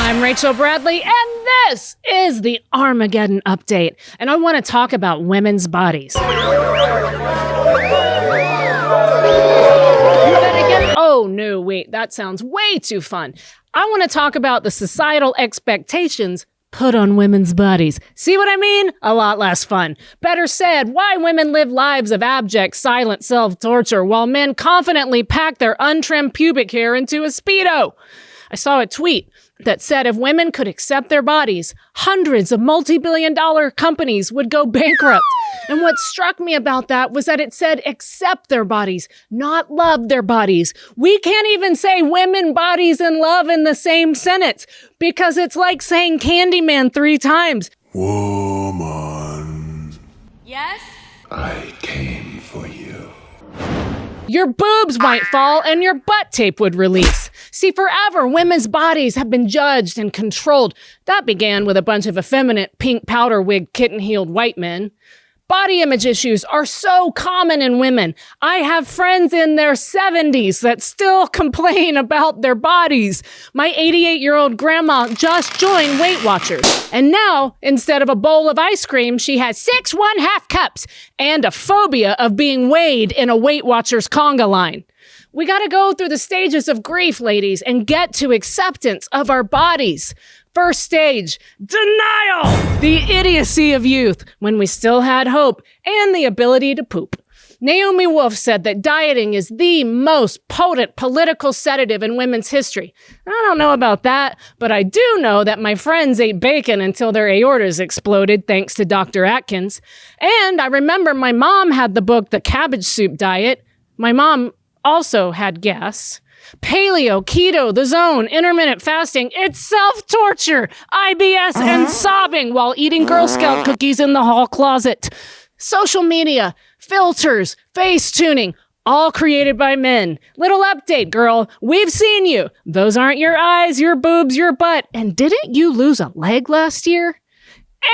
I'm Rachel Bradley, and this is the Armageddon Update. And I want to talk about women's bodies. Oh, no, wait, that sounds way too fun. I want to talk about the societal expectations put on women's bodies. See what I mean? A lot less fun. Better said, why women live lives of abject, silent self-torture while men confidently pack their untrimmed pubic hair into a Speedo. I saw a tweet that said if women could accept their bodies, hundreds of multi-billion-dollar companies would go bankrupt. And what struck me about that was that it said accept their bodies, not love their bodies. We can't even say women, bodies, and love in the same sentence because it's like saying Candyman 3 times. Woman. Yes? I came for you. Your boobs might fall and your butt tape would release. See, forever, women's bodies have been judged and controlled. That began with a bunch of effeminate pink powder wig kitten-heeled white men. Body image issues are so common in women. I have friends in their 70s that still complain about their bodies. My 88-year-old grandma just joined Weight Watchers. And now, instead of a bowl of ice cream, she has 6 1/2 cups and a phobia of being weighed in a Weight Watchers conga line. We gotta go through the stages of grief, ladies, and get to acceptance of our bodies. First stage, denial! The idiocy of youth, when we still had hope and the ability to poop. Naomi Wolf said that dieting is the most potent political sedative in women's history. I don't know about that, but I do know that my friends ate bacon until their aortas exploded thanks to Dr. Atkins. And I remember my mom had the book The Cabbage Soup Diet. My mom also had gas. Paleo, keto, the zone, intermittent fasting, it's self-torture, IBS, and sobbing while eating Girl Scout cookies in the hall closet. Social media, filters, face tuning, all created by men. Little update, girl. We've seen you. Those aren't your eyes, your boobs, your butt. And didn't you lose a leg last year?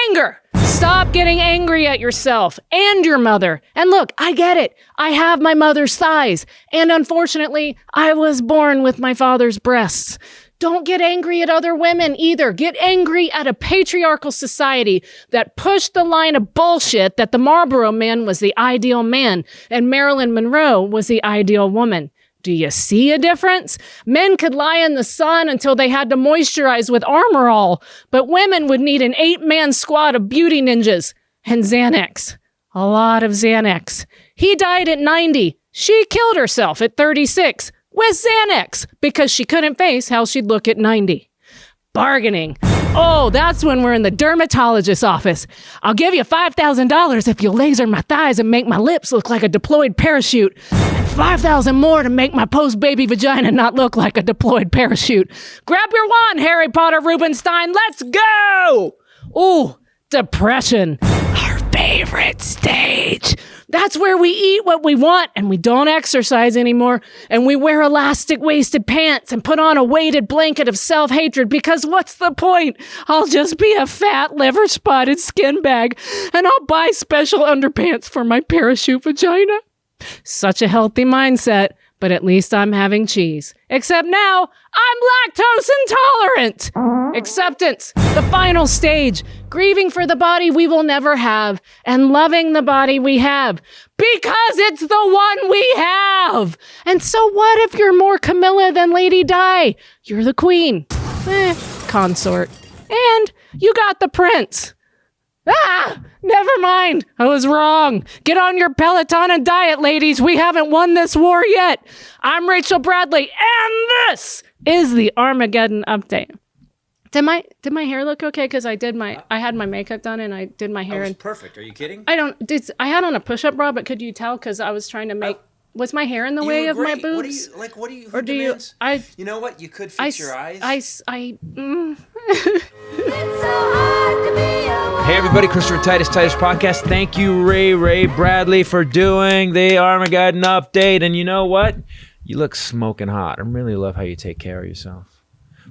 Anger. Stop getting angry at yourself and your mother. And look, I get it. I have my mother's thighs. And unfortunately, I was born with my father's breasts. Don't get angry at other women either. Get angry at a patriarchal society that pushed the line of bullshit that the Marlboro Man was the ideal man and Marilyn Monroe was the ideal woman. Do you see a difference? Men could lie in the sun until they had to moisturize with Armor All, but women would need an 8-man squad of beauty ninjas and Xanax. A lot of Xanax. He died at 90. She killed herself at 36 with Xanax because she couldn't face how she'd look at 90. Bargaining. Oh, that's when we're in the dermatologist's office. I'll give you $5,000 if you laser my thighs and make my lips look like a deployed parachute. And $5,000 more to make my post-baby vagina not look like a deployed parachute. Grab your wand, Harry Potter Rubenstein. Let's go! Ooh, depression. Our favorite stage. That's where we eat what we want and we don't exercise anymore and we wear elastic-waisted pants and put on a weighted blanket of self-hatred because what's the point? I'll just be a fat, liver-spotted skin bag and I'll buy special underpants for my parachute vagina. Such a healthy mindset, but at least I'm having cheese. Except now, I'm lactose intolerant. Acceptance, the final stage. Grieving for the body we will never have and loving the body we have because it's the one we have. And so what if you're more Camilla than Lady Di? You're the queen. Consort. And you got the prince. Never mind. I was wrong. Get on your Peloton and diet, ladies. We haven't won this war yet. I'm Rachel Bradley, and this is the Armageddon Update. Did my hair look okay? Because I had my makeup done and I did my hair. That was perfect. Are you kidding? I had on a push-up bra, but could you tell? Because I was trying to make. Was my hair in the way of my boobs? What do you? Or do you? You know what? You could fix your eyes. Hey everybody, Christopher Titus Podcast. Thank you, Ray Bradley, for doing the Armageddon Update. And you know what? You look smoking hot. I really love how you take care of yourself.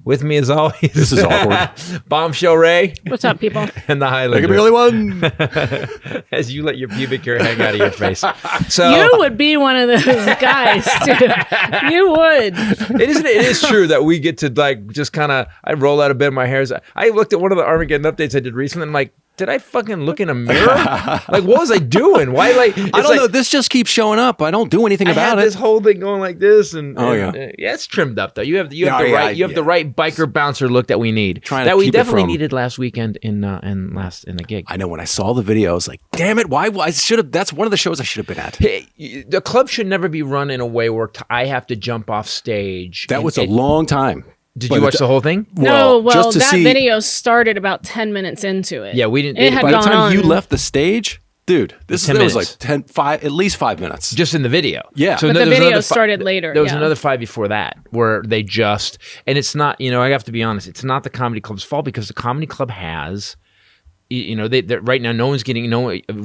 With me as always. This is awkward. Bombshell Ray. What's up, people? And the Highlander. I could be the only one. As you let your pubic hair hang out of your face. So You would be one of those guys, too. You would. it is true that we get to like just kind of, I roll out of bed, my hair's, I looked at one of the Armageddon updates I did recently, and I'm like, did I fucking look in a mirror? Like, what was I doing? Why, like, I don't know. This just keeps showing up. I don't do anything I about had it. this whole thing going like this, and yeah, it's trimmed up though. You have the Yeah. right biker bouncer look that we need. Trying to that we keep it definitely from- needed last weekend in the gig. I know when I saw the video, I was like, damn it, why I should have, that's one of the shows I should have been at. Hey, the club should never be run in a way where I have to jump off stage. That was a long time. Did you watch the whole thing? Well, just to that see, video started about 10 minutes into it. Yeah, we didn't. It had by the gone time on. you left the stage, dude, this 10 was minutes. like at least 5 minutes. Just in the video. Yeah. So But the there was video another started later. There was yeah. another 5 before that where they just, and it's not, I have to be honest, it's not the comedy club's fault because the comedy club has, they right now no one's getting,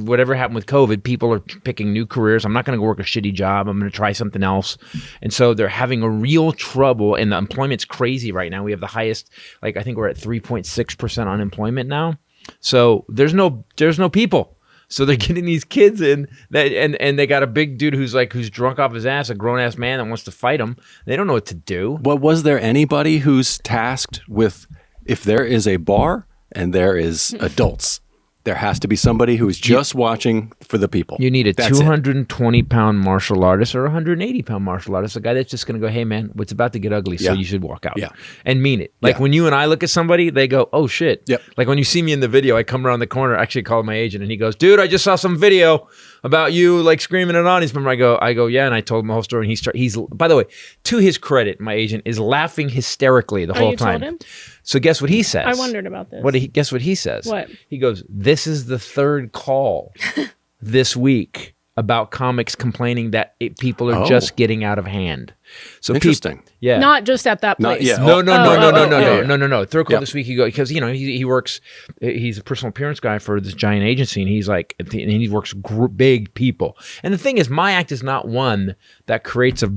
whatever happened with COVID, people are picking new careers. I'm not going to go work a shitty job. I'm going to try something else. And so they're having a real trouble, and the employment's crazy right now. We have the highest, I think we're at 3.6% unemployment now. So there's no people. So they're getting these kids in that, and they got a big dude who's drunk off his ass, a grown ass man that wants to fight him. They don't know what to do. Well, was there anybody who's tasked with, if there is a bar and there is adults, there has to be somebody who is just watching for the people. You need a That's it. 220-pound martial artist or a 180-pound martial artist, a guy that's just going to go, hey, man, it's about to get ugly, so Yeah. you should walk out. Yeah. And mean it. Like Yeah. when you and I look at somebody, they go, oh, shit. Yep. Like when you see me in the video, I come around the corner, actually call my agent, and he goes, dude, I just saw some video about you screaming at an audience member. I go, yeah, and I told him the whole story, and he's, by the way, to his credit, my agent is laughing hysterically the whole you time. told him? So guess what he says? I wondered about this. Guess what he says? What? He goes, this is the third call this week about comics complaining that people are just getting out of hand. So Interesting. Yeah. Not just at that place. Not yet. No. Yeah. Third call Yep. this week. Because he works. He's a personal appearance guy for this giant agency, and and he works big people. And the thing is, my act is not one that creates a.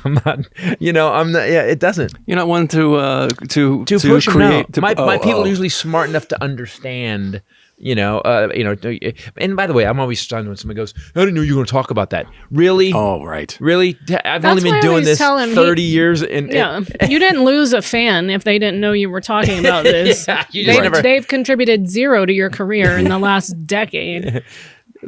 I'm not. Yeah, it doesn't. You're not one to Push them, no. create. My people are usually smart enough to understand. And by the way, I'm always stunned when somebody goes, I didn't know you were going to talk about that. Really? Oh, right. Really? I've That's only been why I doing always this tell him 30 years. Yeah. You didn't lose a fan if they didn't know you were talking about this. Yeah, you just never- They've contributed 0 to your career in the last decade.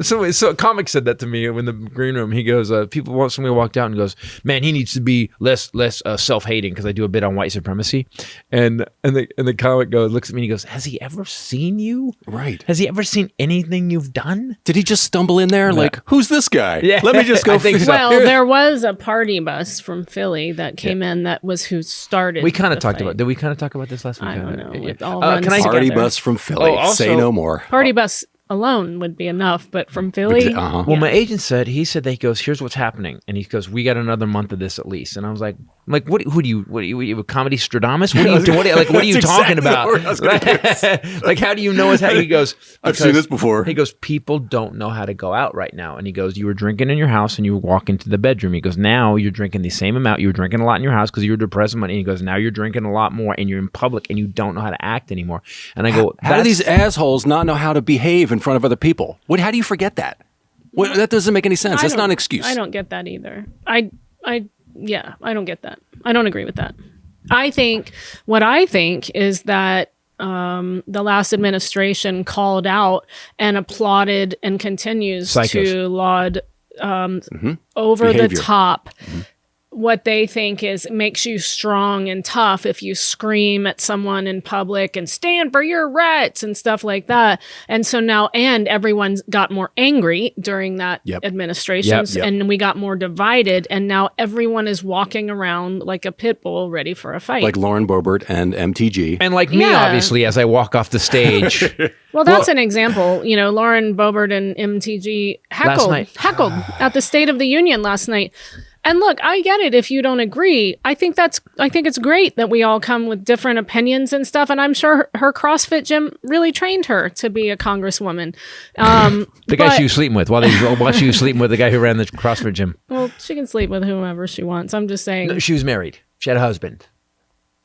So a comic said that to me in the green room. He goes, somebody walked out and goes, man, he needs to be less self-hating because I do a bit on white supremacy. And the comic looks at me and he goes, has he ever seen you? Right. Has he ever seen anything you've done? Did he just stumble in there like, who's this guy? Yeah. Let me just go I think figure so. it out. Well, there was a party bus from Philly that came in that was who started. We kind of the talked fight. about. Did we kind of talk about this last week? I don't know. Yeah. It all runs can I- together. Party bus from Philly. Oh, also- Say no more. Party bus alone would be enough, but from Philly. Uh-huh. Well, my agent said that he goes, here's what's happening, and he goes, we got another month of this at least. And I was like, what are you a comedy Stradamus? What are you That's talking exactly the about? word I was gonna use. Like, how do you know what's happening? He goes, I've seen this before. He goes, people don't know how to go out right now. And he goes, you were drinking in your house and you walk into the bedroom. He goes, now you're drinking the same amount. You were drinking a lot in your house because you were depressed and money. And he goes, now you're drinking a lot more and you're in public and you don't know how to act anymore. And I go, How do these assholes not know how to behave in front of other people? How do you forget that? That doesn't make any sense. That's not an excuse. I don't get that either. I don't get that. I don't agree with that. I think is that the last administration called out and applauded and continues Psychos. to laud over Behavior. the top what they think is makes you strong and tough if you scream at someone in public and stand for your rights and stuff like that. And so now, and everyone's got more angry during that administration, Yep. and we got more divided. And now everyone is walking around like a pit bull ready for a fight. Like Lauren Boebert and MTG. And like me, Yeah. obviously, as I walk off the stage. Well, that's an example. Lauren Boebert and MTG heckled at the State of the Union last night. And look, I get it if you don't agree. I think it's great that we all come with different opinions and stuff. And I'm sure her CrossFit gym really trained her to be a congresswoman. The guy she was sleeping with while she was sleeping with the guy who ran the CrossFit gym. Well, she can sleep with whomever she wants. I'm just saying. No, she was married. She had a husband.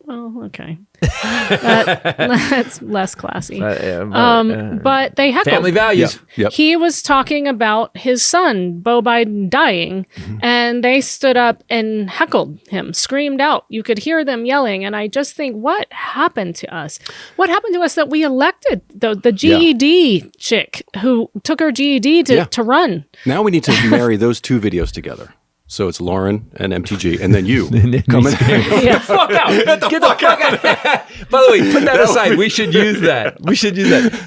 Well, okay. That's less classy. But they heckled. Family values. Yep. He was talking about his son, Beau Biden, dying, and they stood up and heckled him, screamed out. You could hear them yelling, and I just think, what happened to us? What happened to us that we elected the GED chick who took her GED to run? Now we need to marry those two videos together. So it's Lauren and MTG, and then you coming. Get the fuck out! Get the fuck out! By the way, put that aside. We should use that.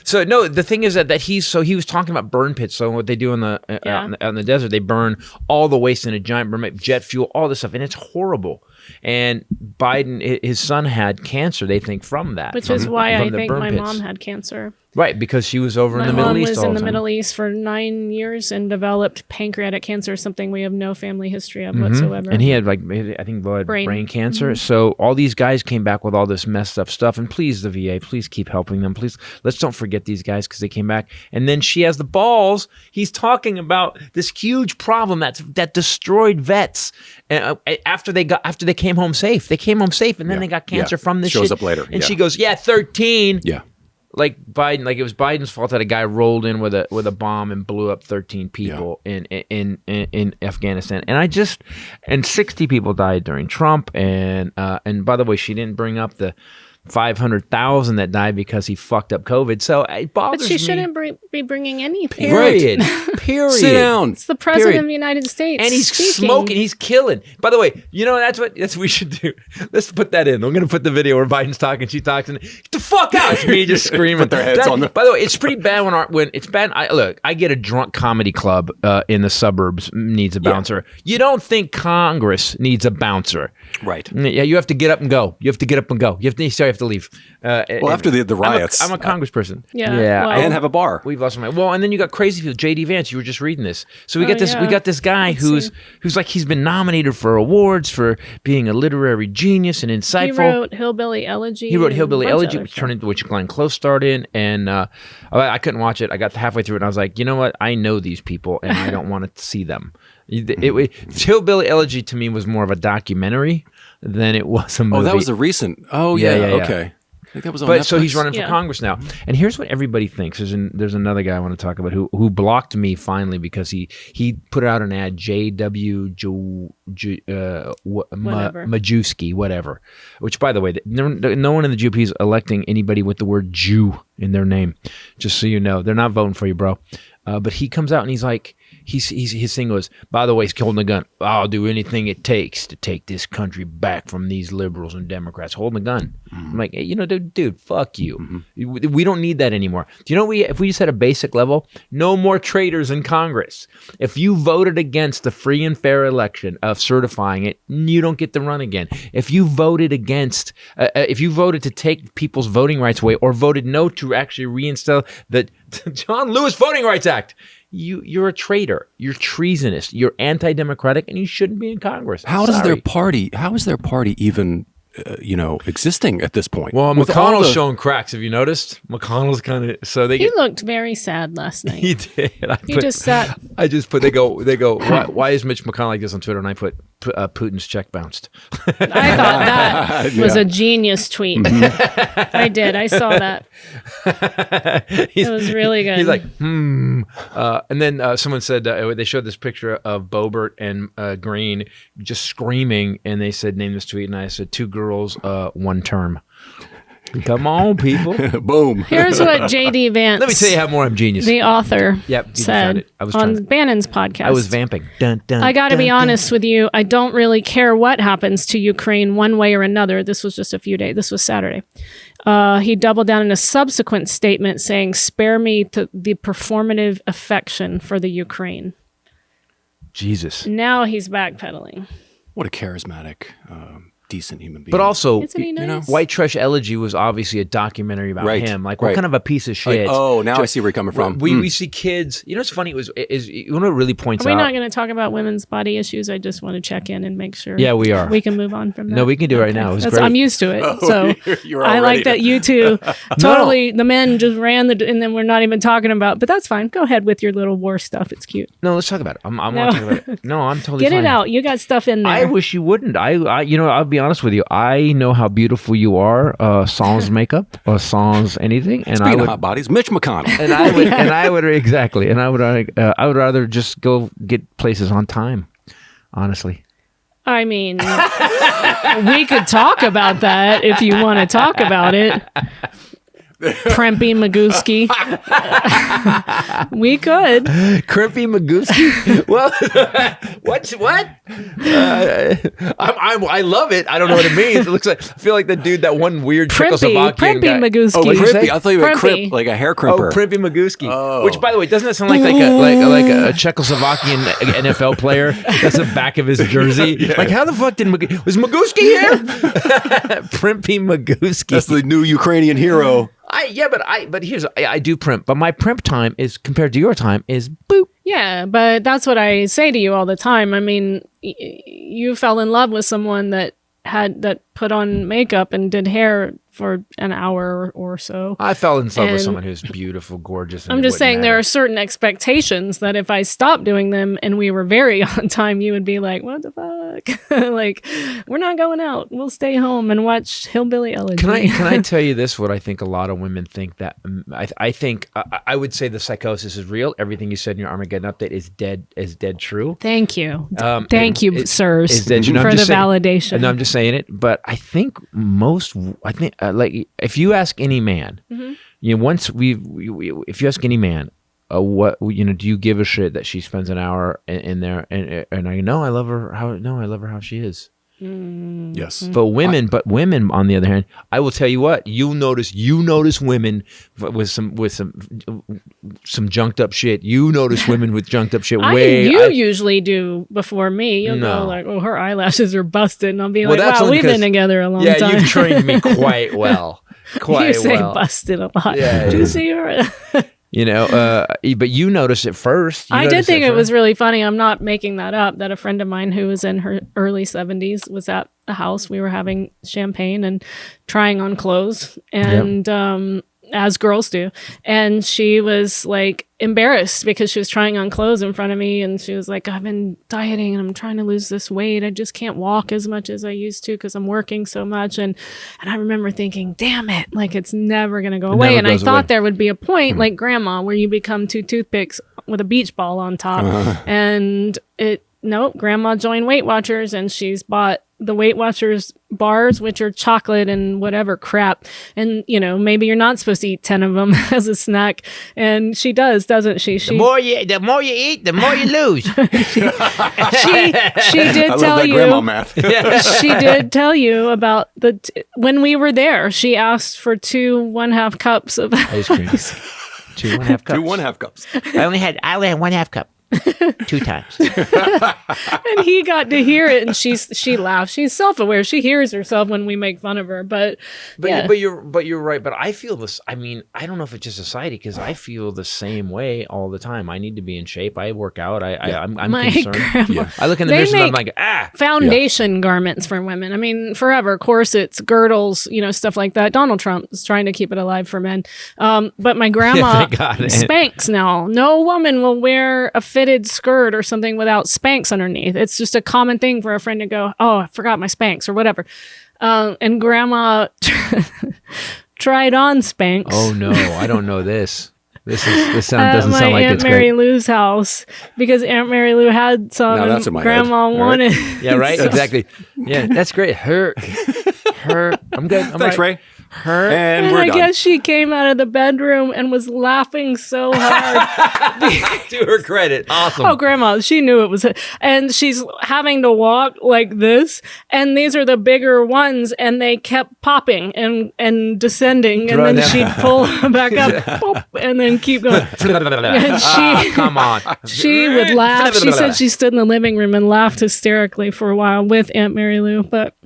So no, the thing is that he was talking about burn pits. So what they do out in the desert, they burn all the waste in a giant burn pit, jet fuel, all this stuff, and it's horrible. And Biden, his son had cancer, they think, from that. Which is why I think my mom had cancer. Right, because she was over in the Middle East. My mom was in the Middle East for 9 years and developed pancreatic cancer, something we have no family history of whatsoever. And he had I think brain cancer. So all these guys came back with all this messed up stuff. And please, the VA, please keep helping them. Please, let's don't forget these guys because they came back. And then she has the balls. He's talking about this huge problem that destroyed vets. And after they came home safe, and then they got cancer from this. Shows up later, and she goes, 13. Yeah. Like Biden, like it was Biden's fault that a guy rolled in with a bomb and blew up 13 people in Afghanistan, and 60 people died during Trump, and by the way, she didn't bring up the 500,000 that died because he fucked up COVID. So it bothers me. But she shouldn't be bringing anything. Period. Sit down. It's the president of the United States. And he's smoking. He's killing. By the way, that's what we should do. Let's put that in. I'm going to put the video where Biden's talking. She talks and get the fuck out. It's me just screaming. Put their heads on the. By the way, it's pretty bad when it's bad. I get a drunk comedy club in the suburbs needs a bouncer. You don't think Congress needs a bouncer. Right. Yeah, you have to get up and go. You have to leave. After the riots. I'm a congressperson. Yeah. Well, and have a bar. We've lost my. Well, and then you got crazy people. J.D. Vance, you were just reading this. So we got this guy who's like he's been nominated for awards for being a literary genius and insightful. He wrote Hillbilly Elegy. Which Glenn Close starred in, and I couldn't watch it. I got halfway through it, and I was like, you know what? I know these people, and I don't want to see them. Hillbilly Elegy to me was more of a documentary than it was a movie. Oh, that was a recent. Oh, yeah. Okay. I think that was on Netflix. So he's running for Congress now. And here's what everybody thinks. There's another guy I want to talk about who blocked me finally because he put out an ad, Majewski, whatever. Which, by the way, no one in the GOP is electing anybody with the word Jew in their name. Just so you know. They're not voting for you, bro. But he comes out and he's like, his thing was, by the way, he's holding a gun. I'll do anything it takes to take this country back from these liberals and Democrats. Holding a gun. I'm like, hey, dude, fuck you. We don't need that anymore. Do you know if we just had a basic level, no more traitors in Congress. If you voted against the free and fair election of certifying it, you don't get to run again. If you voted against, if you voted to take people's voting rights away or voted no to actually reinstall the John Lewis Voting Rights Act, you're a traitor. You're treasonous. You're anti-democratic, and you shouldn't be in Congress. How is their party even, existing at this point? Well, McConnell's showing cracks. Have you noticed? McConnell's kind of he looked very sad last night. He did. They go. Why is Mitch McConnell like this on Twitter? And I put Putin's check bounced. I thought that was a genius tweet. I did. I saw that. It was really good. He's like, and then someone said they showed this picture of Boebert and Green just screaming, and they said, name this tweet, and I said, 2 girls, 1 term. Come on, people. Boom. Here's what J.D. Vance, let me tell you how more I'm genius, the author, said on Bannon's podcast. I was vamping. I got to be honest with you. I don't really care what happens to Ukraine one way or another. This was just a few days. This was Saturday. He doubled down in a subsequent statement saying, spare me the performative affection for the Ukraine. Jesus. Now he's backpedaling. What a charismatic, decent human being. But also, isn't he nice? White Trash Elegy was obviously a documentary about him. Like, what kind of a piece of shit? Now I see where you're coming from. We see kids. What's funny you know what really points out? Are we not going to talk about women's body issues? I just want to check in and make sure. Yeah, we are. We can move on from that. No, we can do it right now. It was great. I'm used to it. So I like that you two totally, the men just ran and then we're not even talking about, but that's fine. Go ahead with your little war stuff. It's cute. No, let's talk about it. I want to talk about it. No, I'm totally Get fine. it out. You got stuff in there. I wish you wouldn't. I'll be be honest with you. I know how beautiful you are, sans makeup, or sans anything, and Speaking of hot bodies, Mitch McConnell. and I would exactly, and I would rather just go get places on time. Honestly. I mean, we could talk about that if you want to talk about it. Crimpy Magooski. We could. Crimpy Magooski? Well, what? I love it. I don't know what it means. It looks like, I feel like the dude, that one weird Czechoslovakian Primpy guy. Magooski. Oh, What'd you say? crimpy. I thought you were Primpy. crimp, like a hair crimper. Oh, Crimpy Magooski. Oh. Which, by the way, doesn't that sound like a Czechoslovakian NFL player? That's the back of his jersey. Like, how the fuck did was Magooski here? Primpy Magooski. That's the new Ukrainian hero. But here's I do primp, but my primp time is compared to your time is boop. Yeah, but that's what I say to you all the time. I mean, you fell in love with someone that put on makeup and did hair for an hour or so. I fell in love with someone who's beautiful, gorgeous. And I'm just saying there are certain expectations that if I stopped doing them and we were very on time, you would be like, what the fuck? Like, we're not going out. We'll stay home and watch Hillbilly Elegy. Can I tell you this? What I think a lot of women think that I think I would say the psychosis is real. Everything you said in your Armageddon update is dead true. Thank you. Thank you, sirs, for the validation. No, I'm just saying it. But I think like if you ask any man, you know, if you ask any man, what do you give a shit that she spends an hour in there? And I know I love her. I love her how she is. Yes. But women, on the other hand, I will tell you what, you notice women with some junked up shit. You notice women with junked up shit. You usually do before me. You'll go like, oh, her eyelashes are busted. And I'll be like, wow, we've been together a long time. Yeah, you've trained me quite well. You say busted a lot. Yeah, do you see her? You know, but you noticed it first. I did think it was really funny. I'm not making that up. That a friend of mine who was in her early 70s was at the house. We were having champagne and trying on clothes, and as girls do. And she was like embarrassed because she was trying on clothes in front of me, and she was like, I've been dieting and I'm trying to lose this weight. I just can't walk as much as I used to because I'm working so much. And I remember thinking, damn it, like it's never going to go away. And I thought there would be a point like grandma where you become two toothpicks with a beach ball on top. And grandma joined Weight Watchers, and she's bought the Weight Watchers bars, which are chocolate and whatever crap. And, you know, maybe you're not supposed to eat 10 of them as a snack. And she does, doesn't she? The more you eat, the more you lose. she did tell you. Grandma math. She did tell you about when we were there, she asked for 2 1/2 cups of ice cream. 2 1/2 cups. 2 1/2 cups. I only had 1/2 cup. 2 times. And he got to hear it, and she laughs. She's self-aware. She hears herself when we make fun of her. But you're right. But I feel this. I mean, I don't know if it's just society, because I feel the same way all the time. I need to be in shape. I work out. I'm concerned. Grandma, I look in the mirror and I'm like, foundation garments for women. I mean, forever corsets, girdles, you know, stuff like that. Donald Trump is trying to keep it alive for men. But my grandma Spanx now. No woman will wear a fitted skirt or something without Spanx underneath. It's just a common thing for a friend to go, oh, I forgot my Spanx or whatever. And grandma tried on Spanx. Oh no, I don't know this. This doesn't sound like Aunt it's Mary great. Lou's house, because Aunt Mary Lou had some and grandma wanted. Yeah, right? Exactly. Yeah, that's great. Her. I'm good. Thanks, Ray. And we're I done. guess she came out of the bedroom and was laughing so hard. To her credit. Awesome. Oh, grandma, she knew it was her. And she's having to walk like this, and these are the bigger ones, and they kept popping and descending, and then she'd pull back up, pop, and then keep going. And come on. She would laugh. She said she stood in the living room and laughed hysterically for a while with Aunt Mary Lou, but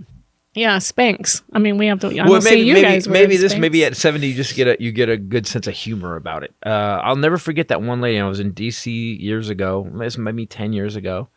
yeah, Spanx. I mean, we have to. Maybe at 70 you get a good sense of humor about it. I'll never forget that one lady. I was in DC years ago, maybe 10 years ago,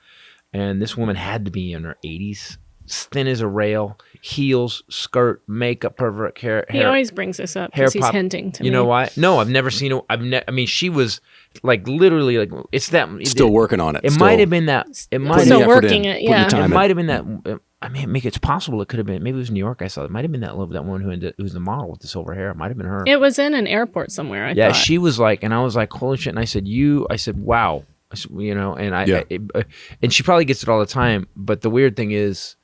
and this woman had to be in her 80s, thin as a rail, heels, skirt, makeup, perfect hair. He always brings this up because he's hinting to me. You know why? No, I've never seen her. I mean, she was like literally like it's that. Still working on it. It might have been that. It might still have working it. Yeah, It might have been that. I mean, it's possible it could have been. Maybe it was New York. I saw it. Might have been that woman who's the model with the silver hair. It might have been her. It was in an airport somewhere. I thought. She was like, and I was like, holy shit. And I said, wow. I said, and and she probably gets it all the time. But the weird thing is,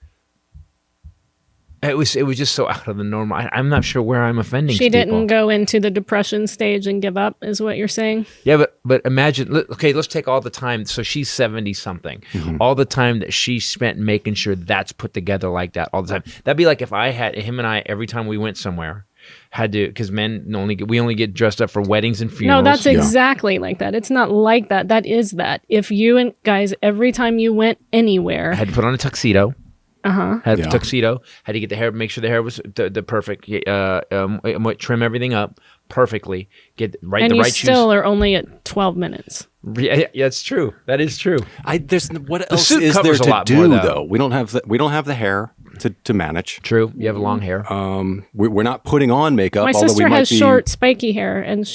it was just so out of the normal. I'm not sure where I'm offending. She didn't go into the depression stage and give up, is what you're saying? Yeah, but imagine. Okay, let's take all the time. So she's 70 something. Mm-hmm. All the time that she spent making sure that's put together like that all the time. That'd be like if I had him and I every time we went somewhere had to, because men only get dressed up for weddings and funerals. No, that's exactly like that. It's not like that. That is that. If you and guys every time you went anywhere had to put on a tuxedo. Had a tuxedo. Had to get the hair, make sure the hair was the perfect. Trim everything up perfectly. Get the right shoes. Still are only at 12 minutes. Yeah, that's true. That is true. What else is there to do though? We don't have the hair to manage. True. You have long hair. We're not putting on makeup. My sister has short, spiky hair, and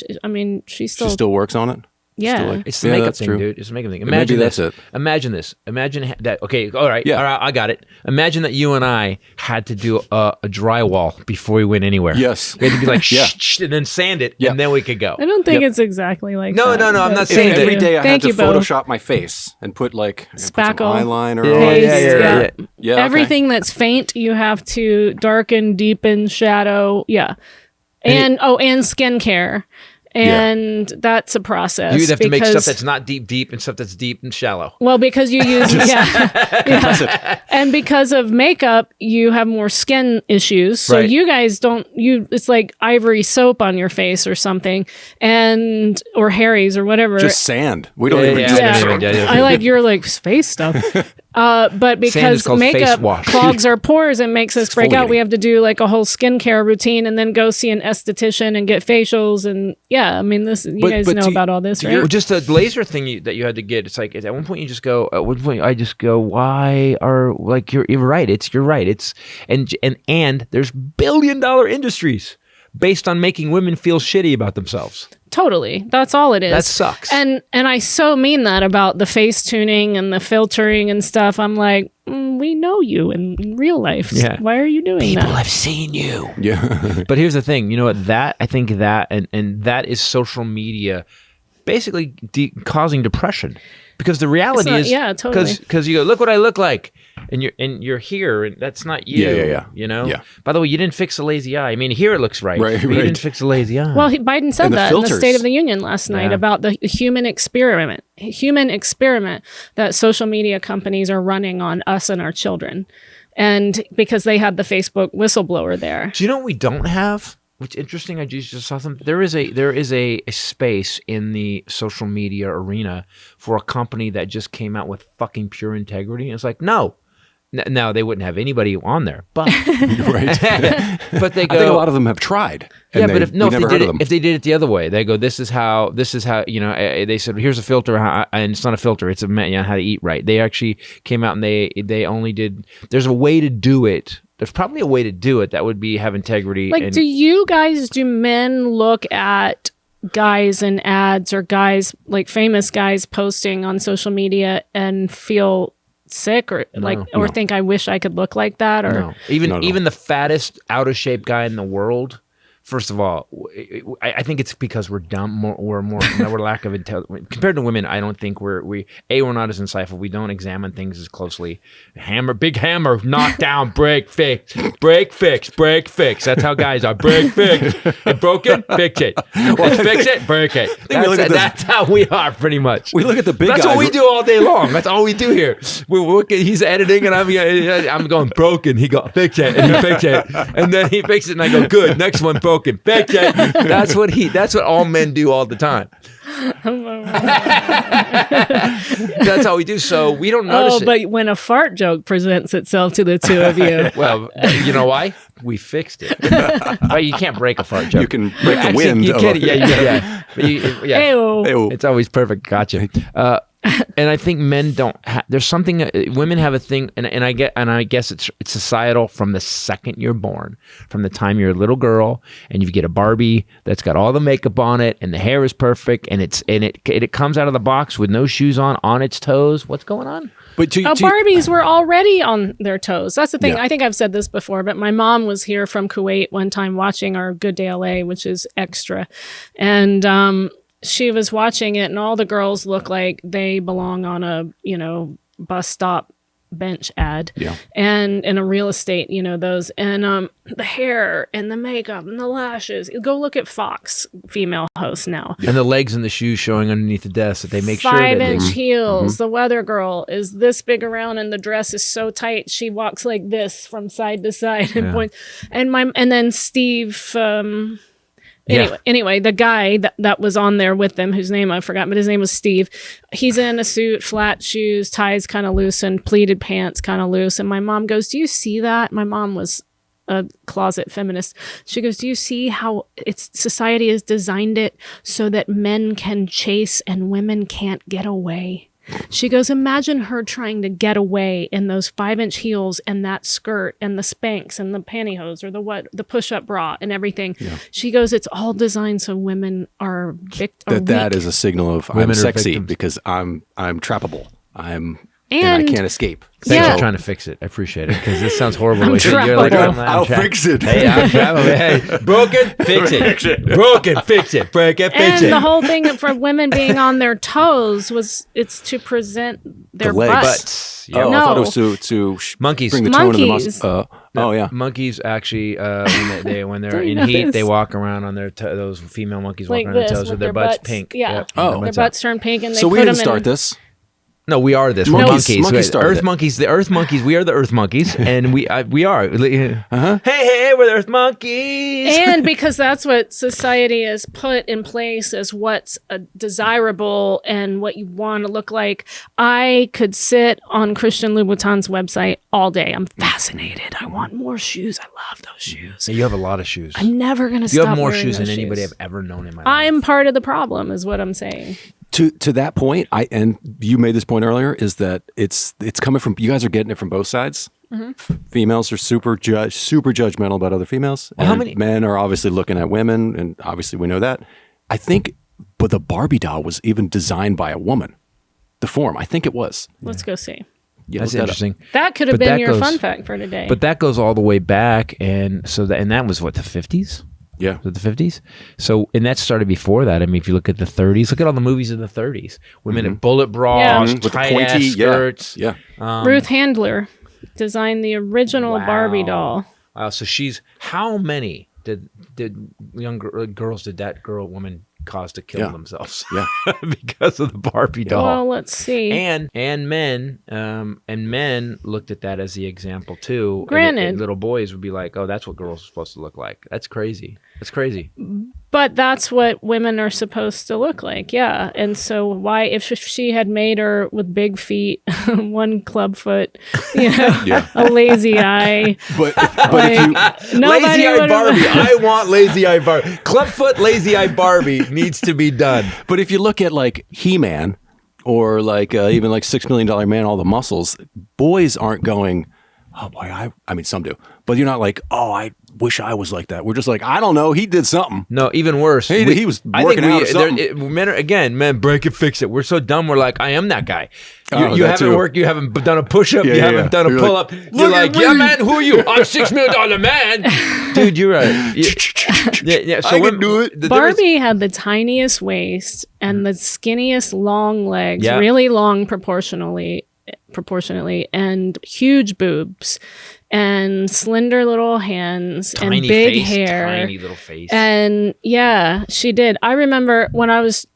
she still works on it. Yeah, it's the makeup thing, dude. It's the makeup thing. Imagine this. Imagine this. Imagine that. Okay, all right. Yeah, all right, I got it. Imagine that you and I had to do a drywall before we went anywhere. Yes, we had to be like shh, and then sand it, and then we could go. I don't think it's exactly like that. No. I'm not saying every day I had to Photoshop my face and put spackle, eyeliner. Yeah. Everything that's faint, you have to darken, deepen, shadow. Yeah, and skincare. And that's a process. You'd have to make stuff that's not deep and stuff that's deep and shallow. Well, because you use and because of makeup, you have more skin issues. So you guys don't. It's like ivory soap on your face or something, or Harry's or whatever. Just sand. We don't even use soap. I like your face stuff. But because makeup clogs our pores and makes us break out, we have to do a whole skincare routine and then go see an esthetician and get facials and I mean you guys know about all this, right? Just a laser thing that you had to get. It's like at one point you just go. At one point I just go, why are you're right? You're right. It's and there's billion-dollar industries based on making women feel shitty about themselves. Totally. That's all it is. That sucks. And I so mean that about the face tuning and the filtering and stuff. I'm like, we know you in real life. Yeah. Why are you doing that? People have seen you. Yeah. But here's the thing. You know what? I think that and that is social media basically causing depression. Because the reality is, totally. Because you go, look what I look like, and you're here, and that's not you. Yeah. You know. Yeah. By the way, you didn't fix the lazy eye. I mean, here it looks right. But you didn't fix the lazy eye. Well, Biden said that in the State of the Union last night about the human experiment that social media companies are running on us and our children, and because they had the Facebook whistleblower there. Do you know what we don't have? Which interesting, I just saw something. There is a space in the social media arena for a company that just came out with fucking pure integrity. It's like, no. Now they wouldn't have anybody on there, but but they go. I think a lot of them have tried. Yeah, but if they did it the other way, they go, this is how they said, here's a filter, and it's not a filter, it's how to eat right. They actually came out and they only did. There's a way to do it. There's probably a way to do it that would have integrity. Do men look at guys in ads or guys, famous guys posting on social media and feel sick or think I wish I could look like that? Or even the fattest, out of shape guy in the world. First of all, I think it's because we're dumb. We're lack of intelligence compared to women. I don't think we're not as insightful. We don't examine things as closely. Big hammer, knock down, break, fix, break, fix, break, fix. That's how guys are. Break, fix. It broken, fix it. Let's fix it, break it. That's how we are, pretty much. We look at the big guys. That's what we do all day long. That's all we do here. He's editing, and I'm going broken. He go fix it, and he fix it, and then he fixes it, and I go good. Next one broken. Fix it. That's what all men do all the time. That's how we do. So we don't notice it. But when a fart joke presents itself to the two of you. Well, you know why? We fixed it. But you can't break a fart joke. You can break the wind. You can, yeah. It's always perfect. Gotcha. And I think men don't. There's something. Women have a thing, and I guess it's societal from the second you're born, from the time you're a little girl, and you get a Barbie that's got all the makeup on it, and the hair is perfect, and it comes out of the box with no shoes on its toes. What's going on? But Barbies were already on their toes. That's the thing. Yeah. I think I've said this before, but my mom was here from Kuwait one time watching our Good Day LA, which is extra. And she was watching it, and all the girls look like they belong on a, bus stop bench ad. Yeah. And in a real estate, those. And the hair and the makeup and the lashes. Go look at Fox female hosts now. And the legs and the shoes showing underneath the desk that they make sure that 5-inch heels. The weather girl is this big around, and the dress is so tight she walks like this from side to side and points. And then Steve. Anyway, the guy that was on there with them, whose name I forgot, but his name was Steve. He's in a suit, flat shoes, ties kind of loose, and pleated pants kind of loose. And my mom goes, "Do you see that?" My mom was a closet feminist. She goes, "Do you see how society has designed it so that men can chase and women can't get away?" She goes, "Imagine her trying to get away in those 5-inch heels and that skirt and the Spanx and the pantyhose or the push-up bra and everything." Yeah. She goes, "It's all designed so women are that is a signal of women I'm sexy victims. Because I'm trappable. And I can't escape. Thanks for trying to fix it. I appreciate it, because this sounds horrible. I'm trappable. I'll fix it. Hey, I'm trappable. Hey, broken, fix it. Broken, fix it. Break it, fix And it. the whole thing for women being on their toes it's to present their The legs. butts. Oh, No. I thought it was to Monkeys. bring the tone of the Monkeys. muscle. Oh yeah. Monkeys actually, when they're Don't you in know heat, this? they walk around on their those female monkeys walk like around their this toes with their butts pink. Yeah, Yep. Oh. their butts turn pink, and they So put we them didn't start in. this. No, we are this. We're Monkeys- monkeys. monkeys started Earth it. monkeys. The Earth monkeys. We are the Earth monkeys, and we are. Hey, we're the Earth monkeys. And because that's what society has put in place as what's desirable and what you want to look like. I could sit on Christian Louboutin's website all day. I'm fascinated. I want more shoes. I love those shoes. You have a lot of shoes. I'm never going to You stop have more wearing shoes than those anybody shoes. I've ever known in my life. I'm part of the problem, is what I'm saying. To that point, and you made this point earlier, is that it's coming from, you guys are getting it from both sides. Females are super judgmental about other females. Well, and how many- men are obviously looking at women, and obviously we know that. I think, but the Barbie doll was even designed by a woman. The form, I think it was. Let's go see. You That's look that up. interesting. That could have But been that your goes- fun fact for today. But that goes all the way back, and that was what, the 50s. Yeah. Was it the 50s? So, and that started before that. I mean, if you look at the 30s, look at all the movies in the 30s. Women in bullet bras, Yeah. With the tight pointy ass skirts. Yeah. Ruth Handler designed the original Wow. Barbie doll. Wow. So how many did young girls did that woman cause to kill Yeah. themselves? Yeah. Because of the Barbie doll. Well, let's see. And men looked at that as the example too. Granted. And little boys would be like, "Oh, that's what girls are supposed to look like." That's crazy. That's crazy. But that's what women are supposed to look like, yeah. And so why, if she had made her with big feet, one club foot, a lazy eye, But if you, nobody Lazy eye would've- Barbie. I want lazy eye Barbie. Clubfoot lazy eye Barbie needs to be done. But if you look at like He-Man or like even like $6 Million Man, all the muscles, boys aren't going, "Oh boy, I mean some do," but you're not like, "Oh, I wish I was like that." We're just like, "I don't know, he did something." No, even worse. He was working out or something. Men break it, fix it. We're so dumb. We're like, I am that guy. You that haven't too. worked. You haven't done a push up. Yeah, you yeah, haven't yeah. done a You're pull like, up. You're like, yeah, man. Who are you? I'm $6 million man, dude. You're right. Yeah. So I can do it. Barbie had the tiniest waist and the skinniest long legs, Yeah. really long proportionally, and huge boobs and slender little hands tiny and big face, hair. tiny little face. And yeah, she did. I remember when I was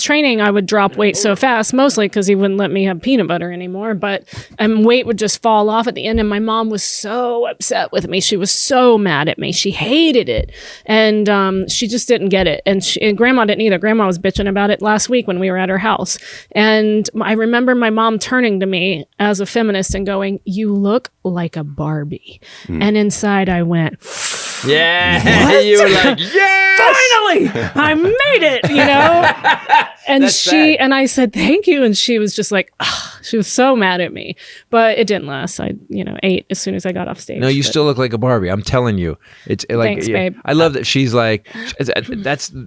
training, I would drop weight so fast, mostly because he wouldn't let me have peanut butter anymore. But weight would just fall off at the end. And my mom was so upset with me. She was so mad at me. She hated it. And she just didn't get it. And Grandma didn't either. Grandma was bitching about it last week when we were at her house. And I remember my mom turning to me as a feminist and going, "You look like a Barbie." And inside I went, Yeah, you were like, yes! Finally, I made it, And That's sad. and I said, thank you. And she was just like, she was so mad at me, but it didn't last. I, ate as soon as I got off stage. No, you but- still look like a Barbie. I'm telling you, it's like, Thanks, babe. I love that she's like,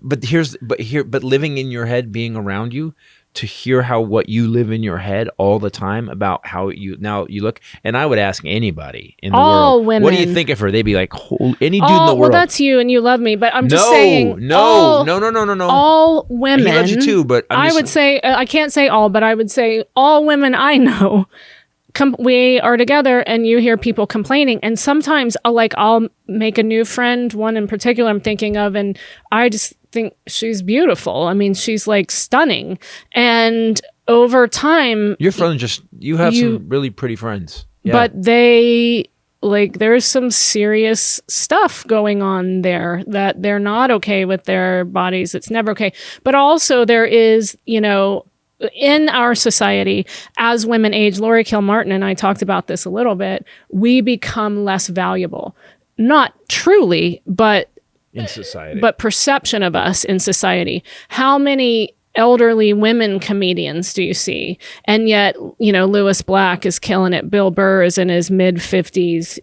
but living in your head, being around you, to hear what you live in your head all the time about how you look. And I would ask anybody in the All world, women. what do you think of her? They'd be like, any dude in the well, world. that's you and you love me, but I'm just No, saying. no. All women. He loves you too, but I would say, I can't say all, but I would say all women I know, we are together and you hear people complaining. And sometimes I'll make a new friend, one in particular I'm thinking of, and I just think she's beautiful. I mean, she's like stunning. And over time, your friends you have some really pretty friends. Yeah. but they there's some serious stuff going on there that they're not okay with their bodies. It's never okay. But also there is, in our society, as women age, Lori Kilmartin and I talked about this a little bit, we become less valuable. Not truly, but in society. but perception of us in society. How many elderly women comedians do you see? And yet, Lewis Black is killing it. Bill Burr is in his mid-50s.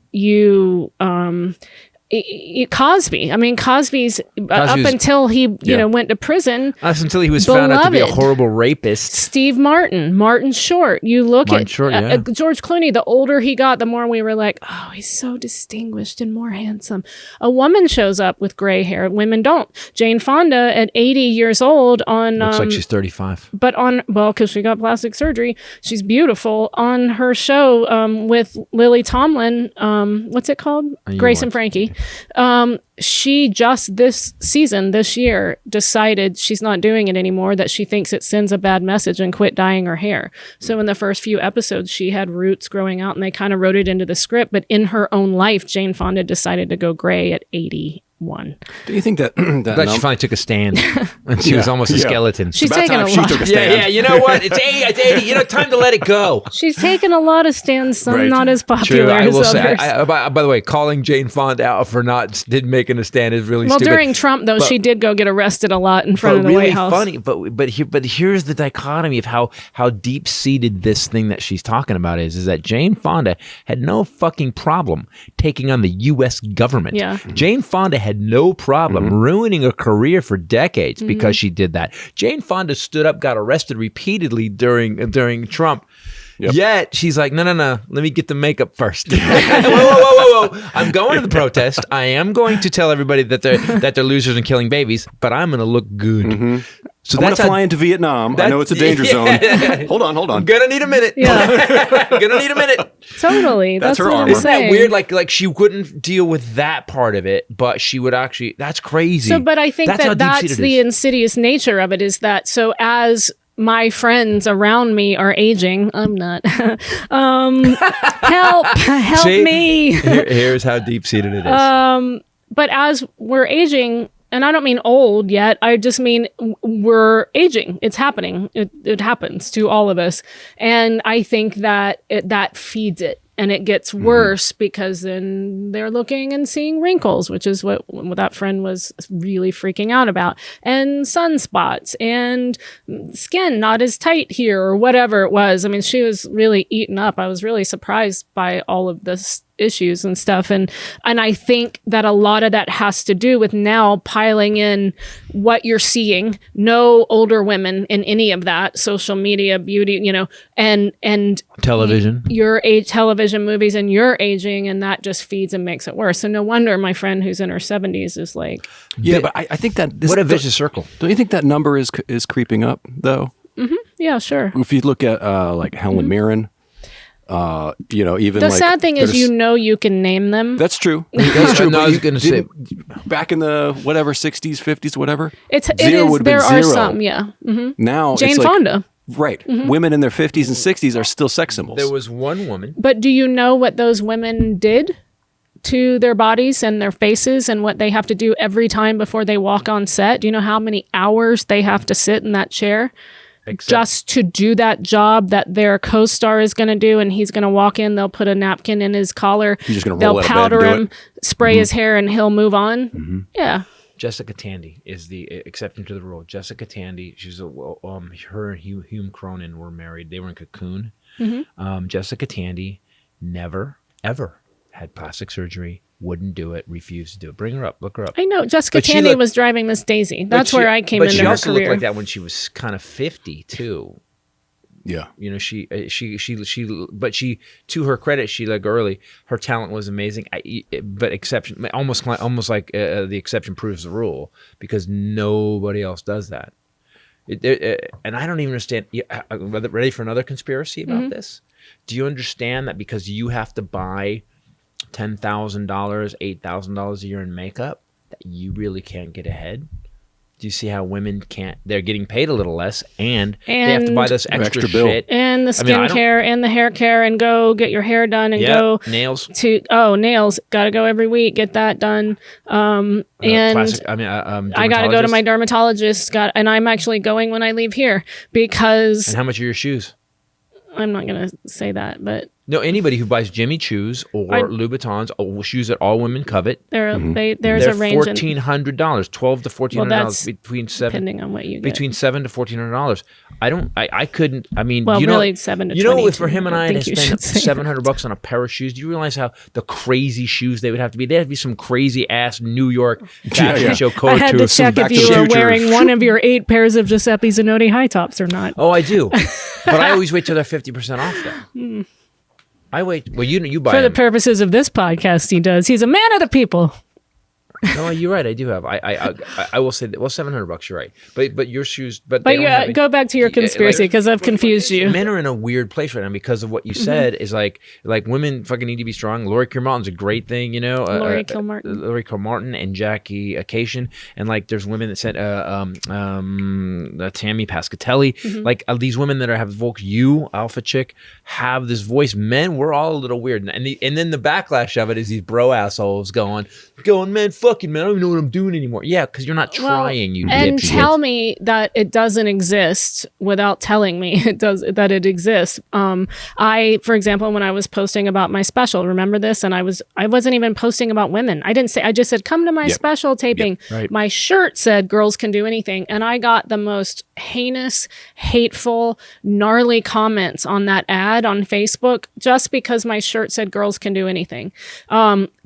Cosby. I mean, Cosby's up until he, went to prison. That's until he was found out to be a horrible rapist. Steve Martin Short. You look Martin at Short, yeah. George Clooney. The older he got, the more we were like, oh, he's so distinguished and more handsome. A woman shows up with gray hair. Women don't. Jane Fonda at 80 years old on... Looks like she's 35. But because she got plastic surgery, she's beautiful. On her show with Lily Tomlin, what's it called? Grace and Frankie. She just this year decided she's not doing it anymore, that she thinks it sends a bad message, and quit dyeing her hair. So in the first few episodes, she had roots growing out and they kind of wrote it into the script. But in her own life, Jane Fonda decided to go gray at 81. Do you think that She finally took a stand and she was almost a skeleton. She's About taken time a she lot. took a Yeah, stand. you know what? It's 80. Time to let it go. She's taken a lot of stands, some Right. not as popular True. I as will say. others. By the way, calling Jane Fonda out for not making a stand is really stupid. During Trump, though, she did go get arrested a lot in front of the really White House. funny. But here's the dichotomy of how deep seated this thing that she's talking about is that Jane Fonda had no fucking problem taking on the U.S. government. Yeah. Jane Fonda had no problem ruining a career for decades because she did that. Jane Fonda stood up, got arrested repeatedly during Trump. Yep. Yet she's like, no. Let me get the makeup first. whoa. I'm going to the protest. I am going to tell everybody that they're losers and killing babies, but I'm going to look good. So I'm going to fly into Vietnam. I know it's a danger zone. Hold on. Gonna need a minute. Yeah. Gonna need a minute. Totally. That's her what armor. I'm Isn't that saying. weird? Like she wouldn't deal with that part of it, but she would actually. That's crazy. So, but I think how that's deep-seated the it is. insidious nature of it, is that so as my friends around me are aging, I'm not. Help See? me. Here's how deep seated it is. But as we're aging, and I don't mean old yet, I just mean we're aging. It's happening. It happens to all of us. And I think that that feeds it. And it gets worse because then they're looking and seeing wrinkles, which is what that friend was really freaking out about, and sunspots and skin not as tight here or whatever it was. I mean, she was really eaten up. I was really surprised by all of this issues and stuff. And I think that a lot of that has to do with now piling in what you're seeing. No older women in any of that, social media, beauty, and Television. your age, television, movies, and you're aging, and that just feeds and makes it worse. So no wonder my friend who's in her 70s is like, Yeah, but I think that What a vicious circle. Don't you think that number is creeping up though? yeah, sure. If you look at like Helen Mirren, even The like sad thing is, there's- you can name them. That's true. That's true. No, but I was you gonna say- didn't- back in the 60s, 50s, whatever. There would've been are zero. some, yeah. Now Jane it's like, Fonda. right? Women in their 50s and 60s are still sex symbols. There was one woman. But do you know what those women did to their bodies and their faces, and what they have to do every time before they walk on set? Do you know how many hours they have to sit in that chair just to do that job that their co-star is going to do, and he's going to walk in, they'll put a napkin in his collar, He's just gonna they'll roll out of bed powder and do him, spray his hair, and he'll move on. Yeah. Jessica Tandy is the exception to the rule. Jessica Tandy, she's her and Hume Cronin were married. They were in Cocoon. Jessica Tandy never, ever had plastic surgery, wouldn't do it, refused to do it. Bring her up, look her up. I know. Jessica Tandy was driving Miss Daisy. That's where I came into her career. But she also looked like that when she was kind of 50 too. Yeah. You know, but she, to her credit, she like early, her talent was amazing. But exception, almost like the exception proves the rule, because nobody else does that. And I don't even understand. Ready for another conspiracy about this? Do you understand that because you have to buy $10,000, $8,000 a year in makeup, that you really can't get ahead? Do you see how women can't? They're getting paid a little less, and they have to buy this extra shit. And the skin care and the hair care, and go get your hair done, and go nails. Nails. Got to go every week, get that done. And I got to go to my dermatologist. And I'm actually going when I leave here because. And how much are your shoes? I'm not going to say that, but. No, anybody who buys Jimmy Choos or Louboutins, or shoes that all women covet, there's a range. $1,400, $1,200 to $1,400 between depending on what you get. Between $700 to $1,400. I couldn't. I mean, well, really, $7 to $22. You know, for him and I to spend $700 on a pair of shoes. Do you realize how the crazy shoes they would have to be? They have to be some crazy ass New York fashion show couture. I had to check if you were wearing one of your 8 pairs of Giuseppe Zanotti high tops or not. Oh, I do, but I always wait till they're 50% off though. I wait. Well, you buy for the purposes of this podcast. He does. He's a man of the people. No, you're right. I do have. I will say that. Well, $700. You're right. But your shoes. But go back to your conspiracy because I've confused you. Men are in a weird place right now because of what you said. Is like women fucking need to be strong. Laurie Kilmartin's a great thing, you know. Laurie Kilmartin and Jackie Acation, and there's women that said Tammy Pascatelli. These women that have vocal, you alpha chick, have this voice. Men, we're all a little weird, and then the backlash of it is these bro assholes going, man. Fucking man, I don't even know what I'm doing anymore. Yeah, because you're not trying, you and dipshit. Tell me that it doesn't exist without telling me that it exists. I, for example, when I was posting about my special, remember this? And I wasn't even posting about women. I just said, come to my special taping. Right. My shirt said girls can do anything. And I got the most heinous, hateful, gnarly comments on that ad on Facebook just because my shirt said girls can do anything.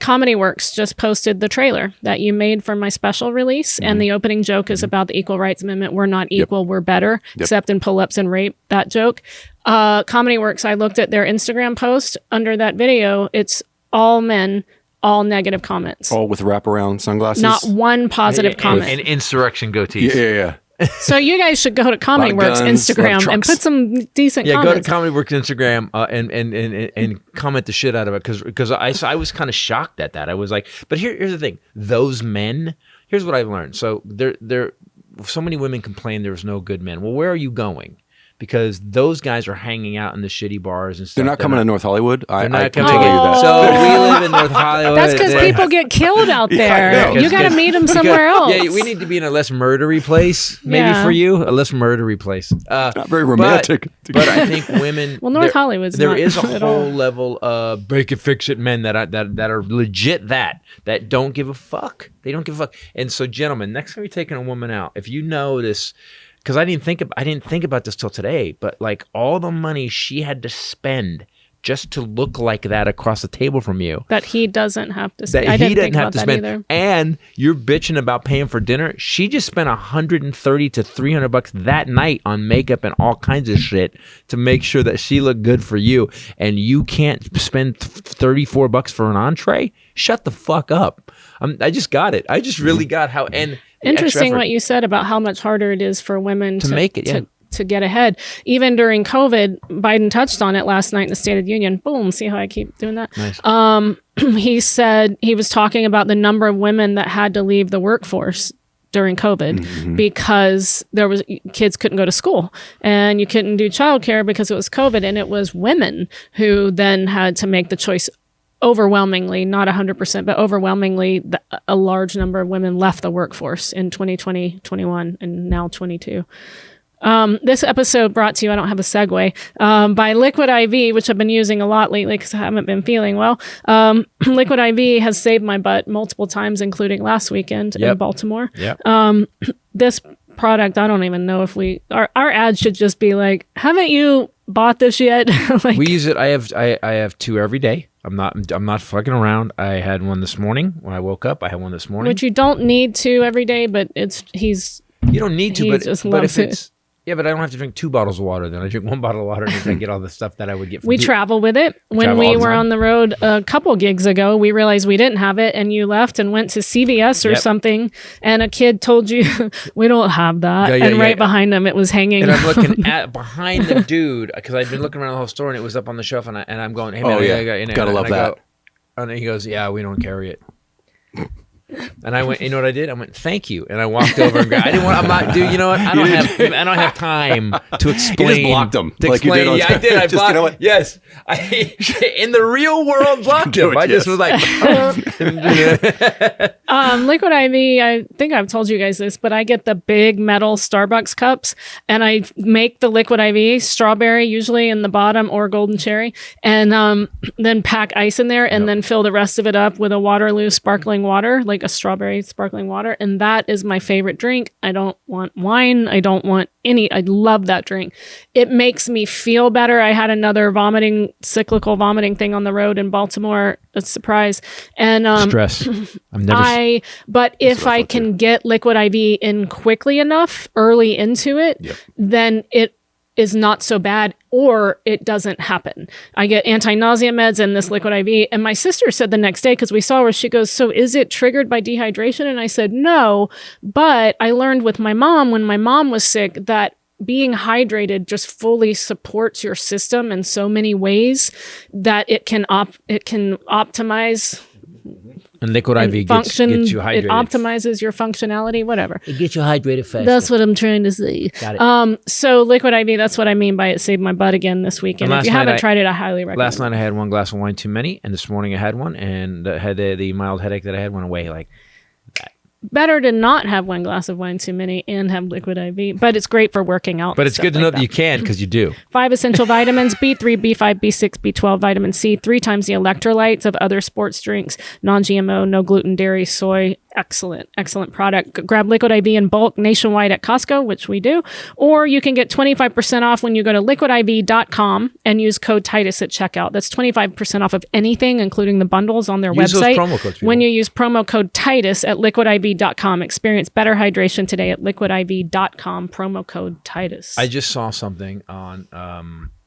Comedy Works just posted the trailer that you made for my special release, and the opening joke is about the Equal Rights Amendment. We're not equal, we're better, except in pull-ups and rape, that joke. Comedy Works, I looked at their Instagram post under that video. It's all men, all negative comments. All with wraparound sunglasses? Not one positive comment. And insurrection goatees. Yeah. So you guys should go to Comedy Works Instagram and put some decent comments. Yeah, go to Comedy Works Instagram and comment the shit out of it because I was kind of shocked at that. I was like, but here's the thing: those men. Here's what I've learned. So so many women complain there's no good men. Well, where are you going? Because those guys are hanging out in the shitty bars and stuff. They're not coming to North Hollywood. I can tell you that. So we live in North Hollywood. That's because people get killed out there. You got to meet them somewhere else. Yeah, we need to be in a less murdery place, maybe for you, a less murdery place. Not very romantic. But I think women. Well, North Hollywood's there not is a at whole all. level of break it, fix it men that are legit that don't give a fuck. They don't give a fuck. And so, gentlemen, next time you're taking a woman out, if you notice. Because I didn't think about this till today, but all the money she had to spend just to look like that across the table from you. That he doesn't have to spend. That I he didn't doesn't think have about to that spend. either. And you're bitching about paying for dinner. She just spent $130 to $300 that night on makeup and all kinds of shit to make sure that she looked good for you. And you can't spend $34 for an entree? Shut the fuck up. I just got it. I just really got how Interesting what you said about how much harder it is for women to make it, to get ahead. Even during COVID, Biden touched on it last night in the State of the Union. Boom, see how I keep doing that? Nice. He said he was talking about the number of women that had to leave the workforce during COVID because kids couldn't go to school and you couldn't do childcare because it was COVID, and it was women who then had to make the choice. Overwhelmingly, not 100%, but overwhelmingly, a large number of women left the workforce in 2020, 21, and now 22. This episode brought to you, I don't have a segue, by Liquid IV, which I've been using a lot lately because I haven't been feeling well. Liquid IV has saved my butt multiple times, including last weekend in Baltimore. This product, I don't even know if our ad should just be like, haven't you bought this yet? Like, we use it. I have 2 every day. I'm not fucking around. I had one this morning when I woke up. I had one this morning. Which you don't need to every day, but you don't need to, but if it's yeah, but I don't have to drink 2 bottles of water. Then I drink 1 bottle of water and I get all the stuff that I would get. We travel with it. When we were on the road a couple gigs ago, we realized we didn't have it, and you left and went to CVS or something, and a kid told you, "We don't have that." Behind him, it was hanging. And I'm looking behind the dude because I'd been looking around the whole store and it was up on the shelf, and I'm going, "Hey man, gotta love that." And he goes, "Yeah, we don't carry it." And I went, you know what I did? I went, "Thank you." And I walked over and grabbed. I'm not, dude. You know what? I don't have time to explain. You just blocked him. Like you did on I did. I blocked. You know what? Yes. In the real world, blocked him. I just was like, Liquid IV. I think I've told you guys this, but I get the big metal Starbucks cups, and I make the Liquid IV strawberry usually in the bottom or golden cherry, and then pack ice in there, and then fill the rest of it up with a Waterloo sparkling water, like a strawberry sparkling water, and that is my favorite drink. I don't want wine. I don't want I love that drink. It makes me feel better. I had another cyclical vomiting thing on the road in Baltimore. A surprise. And stress. But if I can get Liquid IV in quickly enough early into it, then it is not so bad, or it doesn't happen. I get anti-nausea meds and this Liquid IV. And my sister said the next day, because we saw her, she goes, "So is it triggered by dehydration?" And I said, "No, but I learned with my mom when my mom was sick that being hydrated just fully supports your system in so many ways that it can optimize." And Liquid IV gets you hydrated. It optimizes your functionality, whatever. It gets you hydrated fast. That's what I'm trying to say. Got it. So Liquid IV, that's what I mean by it saved my butt again this weekend. If you haven't tried it, I highly recommend it. Last night I had 1 glass of wine too many, and this morning I had one, and had the mild headache that I had went away like that. Better to not have 1 glass of wine too many and have Liquid IV, but it's great for working out. But it's good to know that you can, because you do. 5 essential vitamins, B3, B5, B6, B12, vitamin C, 3 times the electrolytes of other sports drinks, non-GMO, no gluten, dairy, soy. Excellent product. Grab Liquid IV in bulk nationwide at Costco, which we do, or you can get 25% off when you go to liquidiv.com and use code Titus at checkout. That's 25% off of anything, including the bundles on their website. Those promo codes, when you use promo code Titus at liquidiv.com. Experience better hydration today at liquidiv.com. Promo code Titus. I just saw something on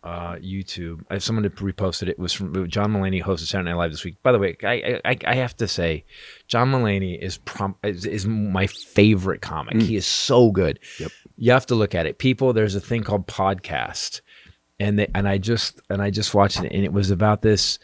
YouTube. Someone had reposted it. It was from John Mulaney, host of Saturday Night Live this week. By the way, I have to say, John Mulaney is my favorite comic. He is so good. Yep. You have to look at it. People, there's a thing called podcast, and I just watched it, and it was about this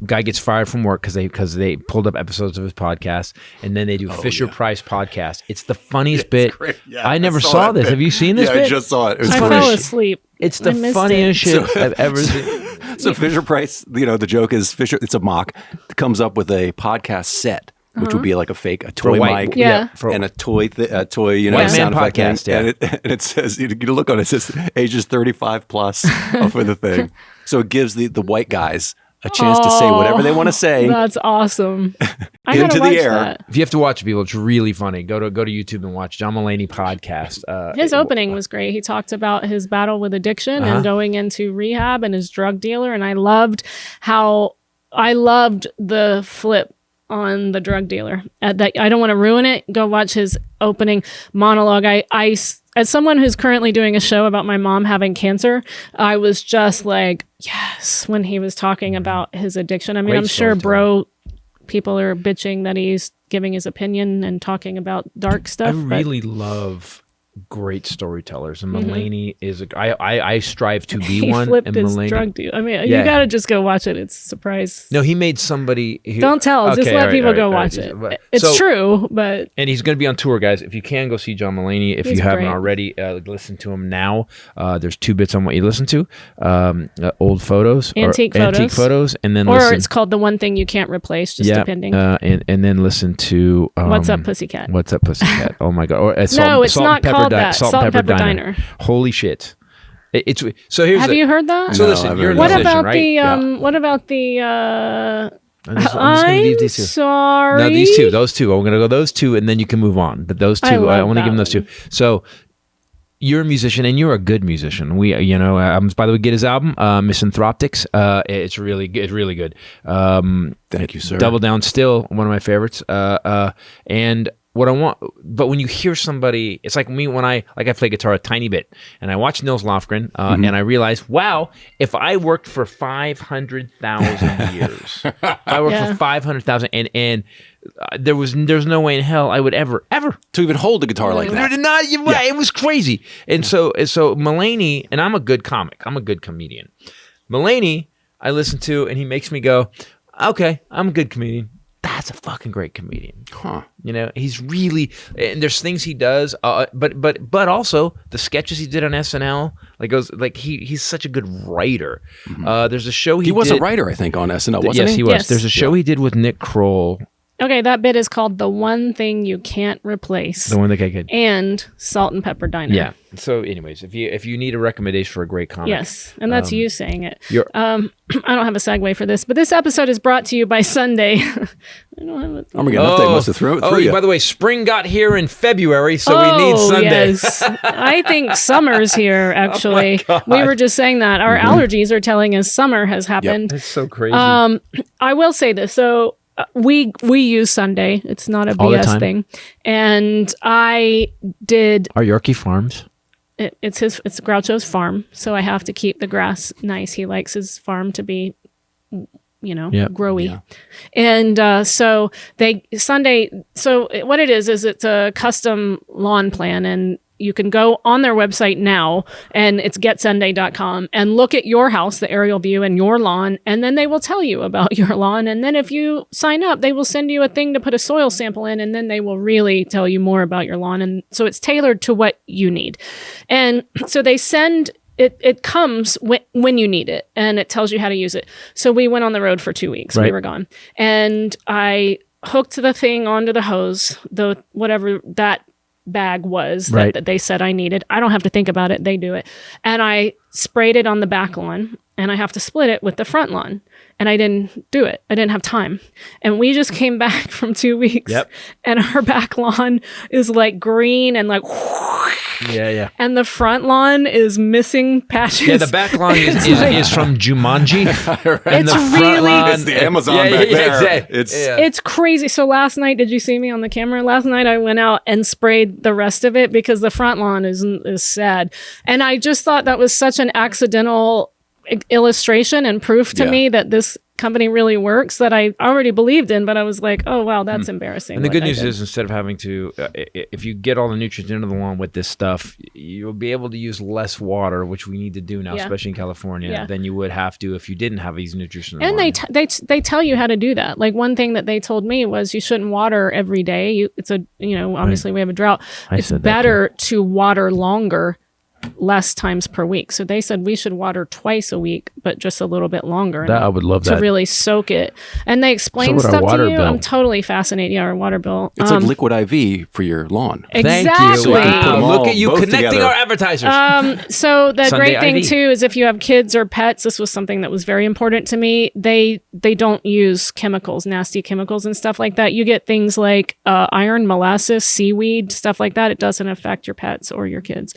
guy gets fired from work because they pulled up episodes of his podcast, and then they do Fisher Price podcast. It's the funniest bit. Yeah, I never saw this. Have you seen this? Yeah, I just saw it. It was I funny. fell asleep. It's the funniest shit I've ever seen. So Fisher Price, the joke is Fisher. It's a mock. Comes up with a podcast set, which would be like a toy mic, and a toy, White sound Man effect podcast, thing. And it says, you look on it, it says ages 35 plus for the thing. So it gives the white guys a chance to say whatever they want to say. That's awesome. I into gotta the watch air. that. If you have to watch it, people, it's really funny. Go to YouTube and watch John Mulaney podcast. His opening was great. He talked about his battle with addiction and going into rehab and his drug dealer. And I loved the flip on the drug dealer. I don't want to ruin it. Go watch his opening monologue. As someone who's currently doing a show about my mom having cancer, I was just like, yes, when he was talking about his addiction. I mean, I'm sure people are bitching that he's giving his opinion and talking about dark stuff. I really love great storytellers, and Mulaney is I strive to be one. Flipped and his Mulaney, drug deal. I mean, you gotta just go watch it. It's a surprise. No, he made somebody. Don't tell. Just let people go watch it. It's true, but and he's going to be on tour, guys. If you can, go see John Mulaney. If you haven't already, listen to him now. There's 2 bits on what you listen to: old photos, antique photos, and then it's called The One Thing You Can't Replace, just depending. And then listen to What's Up, Pussycat? What's Up, Pussycat? Oh my God! Or no, it's not called called that? Salt and Pepper Diner. Holy shit! It's so here's. Have you heard that? So No, listen, I've you're a heard musician, What about right? What about the? I'm just gonna leave these two. Sorry. No, those two. I'm gonna go those two, and then you can move on. But those two, I want to give them those two. So. You're a musician, and you're a good musician. We, by the way, get his album, Misanthropics. It's really good. It's really good. Thank you, sir. Double Down, still one of my favorites. And what I want, but when you hear somebody, it's like me when I play guitar a tiny bit, and I watch Nils Lofgren, and I realize, wow, if I worked for 500,000 years, if I worked for 500,000, and there's no way in hell I would ever to even hold a guitar like that. It was crazy. And so Mulaney, and I'm a good comic. I'm a good comedian. Mulaney, I listen to, and he makes me go, okay, I'm a good comedian. That's a fucking great comedian. Huh. He's really, and there's things he does, but also the sketches he did on SNL, he's such a good writer. There's a show he was did, a writer, I think, on SNL, wasn't he? Yes, he was. Yes. There's a show he did with Nick Kroll. Okay, that bit is called The One Thing You Can't Replace. The one that I could. And Salt and Pepper Diner. Yeah. So, anyways, if you need a recommendation for a great comic, Yes, and that's you saying it. you're- I don't have a segue for this, but this episode is brought to you by Sunday. I don't have it. Armageddon update must have threw you. By the way, spring got here in February, so we need Sunday. Yes. I think summer's here, actually. God. We were just saying that. Our allergies are telling us summer has happened. It's so crazy. I will say this. So we use Sunday. It's not a All the BS time. thing. And I did... Are Yorkie Farms? It's Groucho's farm, so I have to keep the grass nice. He likes his farm to be, growy. Yeah. And so what it is it's a custom lawn plan, and you can go on their website now, and it's getsunday.com, and look at your house, the aerial view, and your lawn, and then they will tell you about your lawn. And then if you sign up, they will send you a thing to put a soil sample in, and then they will really tell you more about your lawn. And so it's tailored to what you need. And so they send it comes when you need it, and it tells you how to use it. So we went on the road for 2 weeks. Right. We were gone, and I hooked the thing onto the hose, whatever that bag was Right. that they said I needed. I don't have to think about it. They do it. And I sprayed it on the back lawn, and I have to split it with the front lawn. And I didn't do it. I didn't have time. And we just came back from 2 weeks. Yep. And our back lawn is like green and like, Yeah. and the front lawn is missing patches. Yeah, the back lawn is from Jumanji. And It's the front really- lawn- It's the Amazon back there. Exactly. It's crazy. So last night, did you see me on the camera? Last night I went out and sprayed the rest of it because the front lawn is sad. And I just thought that was such an accidental illustration and proof to me that this company really works that I already believed in, but I was like, oh wow, that's embarrassing. And the what good I news did. is, instead of having to, if you get all the nutrients into the lawn with this stuff, you'll be able to use less water, which we need to do now, Yeah. especially in California, Yeah. than you would have to if you didn't have these nutrients in the And lawn. they tell you how to do that. Like one thing that they told me was you shouldn't water every day. Obviously we have a drought. I It's said that better to water longer, less times per week. So they said we should water twice a week, but just a little bit longer. I would love to that. really soak it. And they explain So would our stuff to water you. bill. I'm totally fascinated. Yeah, our water bill. It's like liquid IV for your lawn. Exactly. Thank you. So we can put them Wow. Look all at you both connecting together. our advertisers. So the Sunday great thing IV. too is if you have kids or pets, this was something that was very important to me. They don't use chemicals, nasty chemicals and stuff like that. You get things like iron, molasses, seaweed, stuff like that. It doesn't affect your pets or your kids.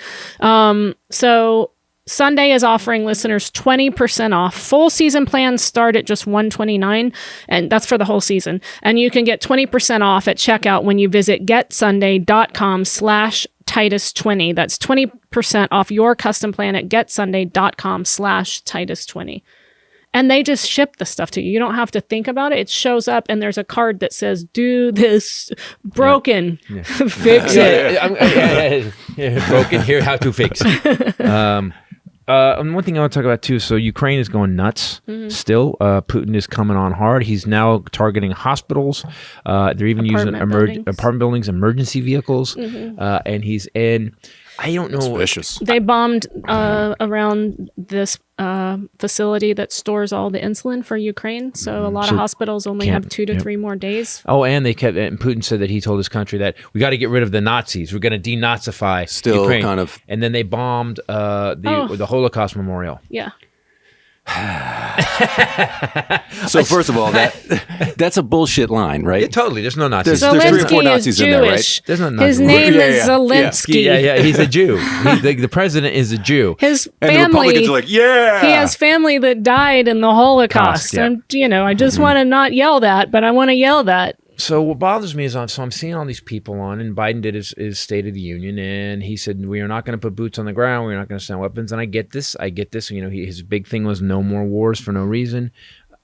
So Sunday is offering listeners 20% off. Full season plans start at just $129, and that's for the whole season. And you can get 20% off at checkout when you visit getsunday.com/Titus20. That's 20% off your custom plan at getsunday.com/Titus20. And they just ship the stuff to you. You don't have to think about it. It shows up, and there's a card that says, do this, broken, fix it. Broken here, how to fix. And one thing I want to talk about too. So Ukraine is going nuts. Still, Putin is coming on hard. He's now targeting hospitals. They're even using Apartment buildings. apartment buildings, emergency vehicles, and he's in. I don't know. It's vicious. They bombed around this facility that stores all the insulin for Ukraine. So a lot of hospitals only have 2 to 3 more days. Oh, and and Putin said that he told his country that we got to get rid of the Nazis. We're going to denazify Still Ukraine. kind of. And then they bombed the Holocaust Memorial. Yeah. So first of all, that's a bullshit line, right? Yeah, totally. There's no Nazis. There's 3 or 4 Zelensky Nazis is in there, right? Jewish. There's no His Nazis. name Yeah, is yeah. Zelensky. Yeah, he's a Jew. The president is a Jew. His And the family. Republicans are like, yeah. He has family that died in the Holocaust. Yeah. And, I just want to not yell that, but I want to yell that. So what bothers me is I'm seeing all these people on, and Biden did his State of the Union, and he said we are not going to put boots on the ground, we're not going to send weapons, and I get this. His big thing was no more wars for no reason,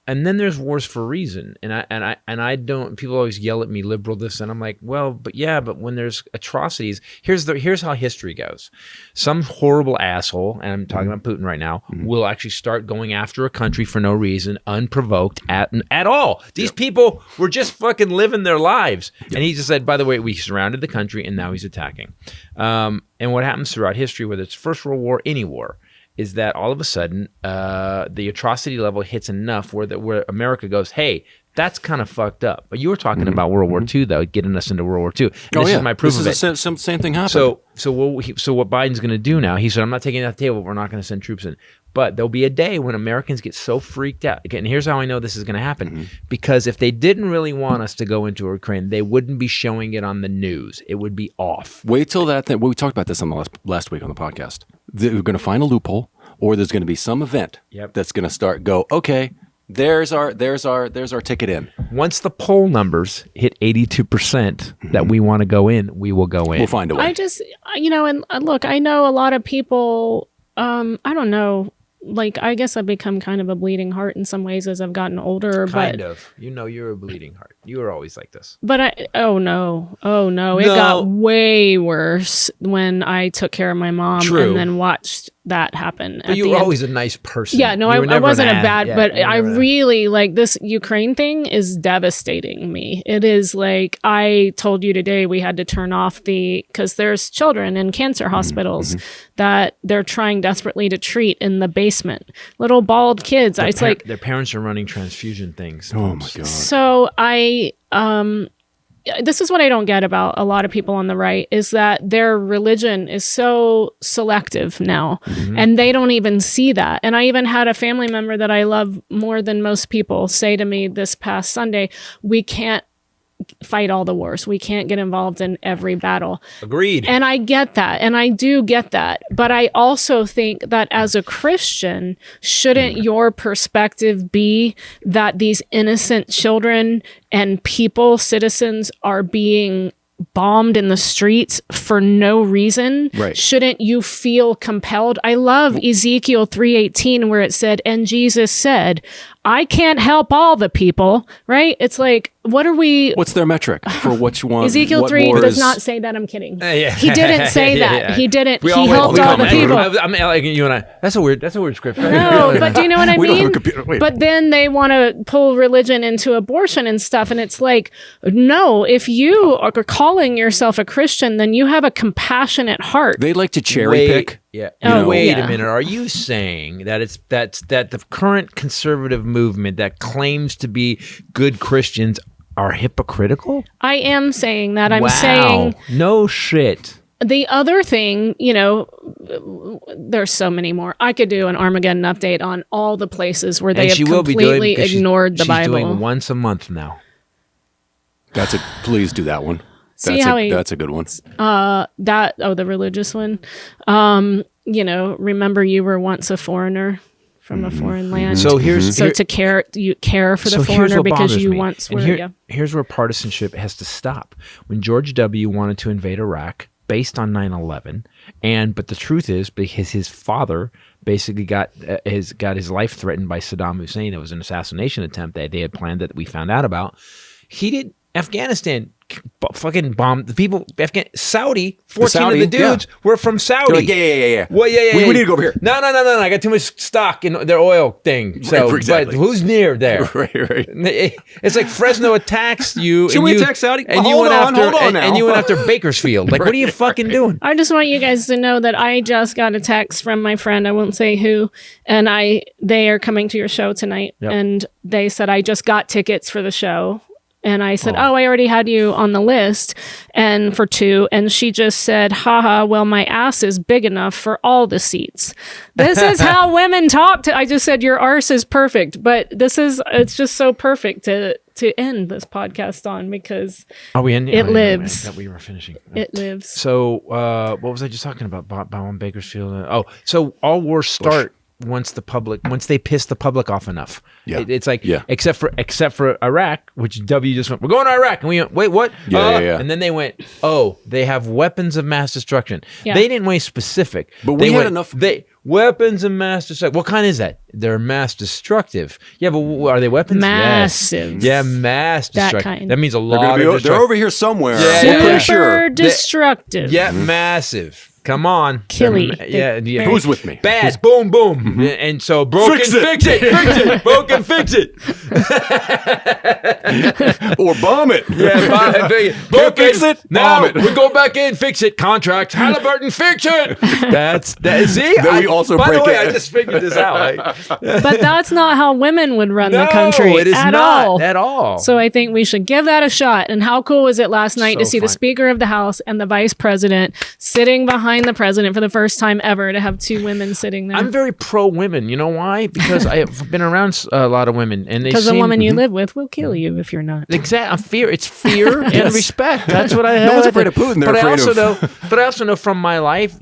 and then there's wars for reason, and I don't. People always yell at me liberal this, and I'm like, well, but when there's atrocities, here's how history goes. Some horrible asshole, and I'm talking about Putin right now, will actually start going after a country for no reason, unprovoked at all. These people were just fucking living their lives, and he just said, by the way, we surrounded the country, and now he's attacking. And what happens throughout history, whether it's First World War, any war, is that all of a sudden the atrocity level hits enough where America goes, hey, that's kind of fucked up. But you were talking about World War II, though, getting us into World War II. And this is my proof of it. Same thing happened. So what Biden's going to do now, he said, I'm not taking it off the table. We're not going to send troops in. But there'll be a day when Americans get so freaked out. Again, here's how I know this is going to happen. Because if they didn't really want us to go into Ukraine, they wouldn't be showing it on the news. It would be off. Wait till that thing. We talked about this on the last week on the podcast. We're going to find a loophole, or there's going to be some event that's going to go, okay, there's our ticket in. Once the poll numbers hit 82% that we want to go in, we will go in. We'll find a way. I just, and look, I know a lot of people, I don't know, like, I guess I've become kind of a bleeding heart in some ways as I've gotten older. Kind of. You're a bleeding heart. You were always like this. But oh no. It got way worse when I took care of my mom and then watched that happen. But you were always a nice person. Yeah, no, I wasn't a bad, but I really, like, this Ukraine thing is devastating me. It is like, I told you today we had to turn off because there's children in cancer hospitals that they're trying desperately to treat in the basement. Little bald kids. It's like their parents are running transfusion things. Oh my God. So this is what I don't get about a lot of people on the right, is that their religion is so selective now, and they don't even see that. And I even had a family member that I love more than most people say to me this past Sunday, we can't fight all the wars. We can't get involved in every battle. Agreed. And I get that. And I do get that. But I also think that as a Christian, shouldn't your perspective be that these innocent children and people, citizens, are being bombed in the streets for no reason? Right. Shouldn't you feel compelled? I love Ezekiel 3:18 where it said, and Jesus said, I can't help all the people, right? It's like, what's their metric for what you want? Ezekiel 3 does not say that. I'm kidding. He didn't say that. He didn't. He helped all the people. I'm like you and I. That's a weird scripture. No, but do you know what I We don't have mean? a computer. Wait. But then they want to pull religion into abortion and stuff. And it's like, no, if you are calling yourself a Christian, then you have a compassionate heart. They like to cherry pick. Yeah. Wait a minute. Are you saying that that the current conservative movement that claims to be good Christians are hypocritical? I am saying that. I'm wow. saying no shit. The other thing, there's so many more. I could do an Armageddon update on all the places where they have completely ignored the Bible. She's doing once a month now. Please do that one. That's a good one. The religious one. Remember you were once a foreigner from a foreign land. So you care for the foreigner because you once were. Here's where partisanship has to stop. When George W. wanted to invade Iraq based on 9/11, but the truth is because his father basically got his life threatened by Saddam Hussein. It was an assassination attempt that they had planned that we found out about. He didn't Afghanistan fucking bombed the people. Saudi, 14 of the dudes were from Saudi. They're like, yeah. Well, yeah. We need to go over here. No. I got too much stock in their oil thing. So, exactly. But who's near there? Right. It's like Fresno attacks you. Should we attack Saudi? And hold on now. And you went after Bakersfield. Like, what are you fucking doing? I just want you guys to know that I just got a text from my friend. I won't say who, and they are coming to your show tonight, and they said I just got tickets for the show. And I said, I already had you on the list and for 2. And she just said, haha, well, my ass is big enough for all the seats. This is how women talk to. I just said, your arse is perfect. But it's just so perfect to end this podcast on because it lives. That we were finishing. It lives. So what was I just talking about? Bowen Bakersfield. So all wars start once they piss the public off enough. Yeah. It's like, except for Iraq, which W just went, we're going to Iraq. And we went, wait, what? Yeah. And then they went, they have weapons of mass destruction. Yeah. They didn't wait specific. But we had enough. Weapons of mass destruction. What kind is that? They're mass destructive. Yeah, but are they weapons? Massive. Yes. Yeah, mass destructive. Kind. That means a lot of destruction. They're over here somewhere. Yeah, I'm pretty sure. Super destructive. Yeah, massive. Come on. Killy. Yeah. Who's with me? Bad. Boom, boom. Mm-hmm. And so broken, fix it. Broken, fix it. Or bomb it. Yeah, Broken, fix it. Now, Bomb it. we go back in, fix it. Contract. Halliburton, fix it. See? Then we also by break the way, it. I just figured this out. But that's not how women would run the country it is at not all. At all. So I think we should give that a shot. And how cool was it last night to see the fun. Speaker of the House and the Vice President sitting behind the President for the first time ever, to have 2 women sitting there? I'm very pro women. You know why? Because I have been around a lot of women, and they because the seem, woman you live with will kill you if you're not. Exactly. It's fear and respect. That's what I have. No one's afraid of Putin. They're But I also know from my life,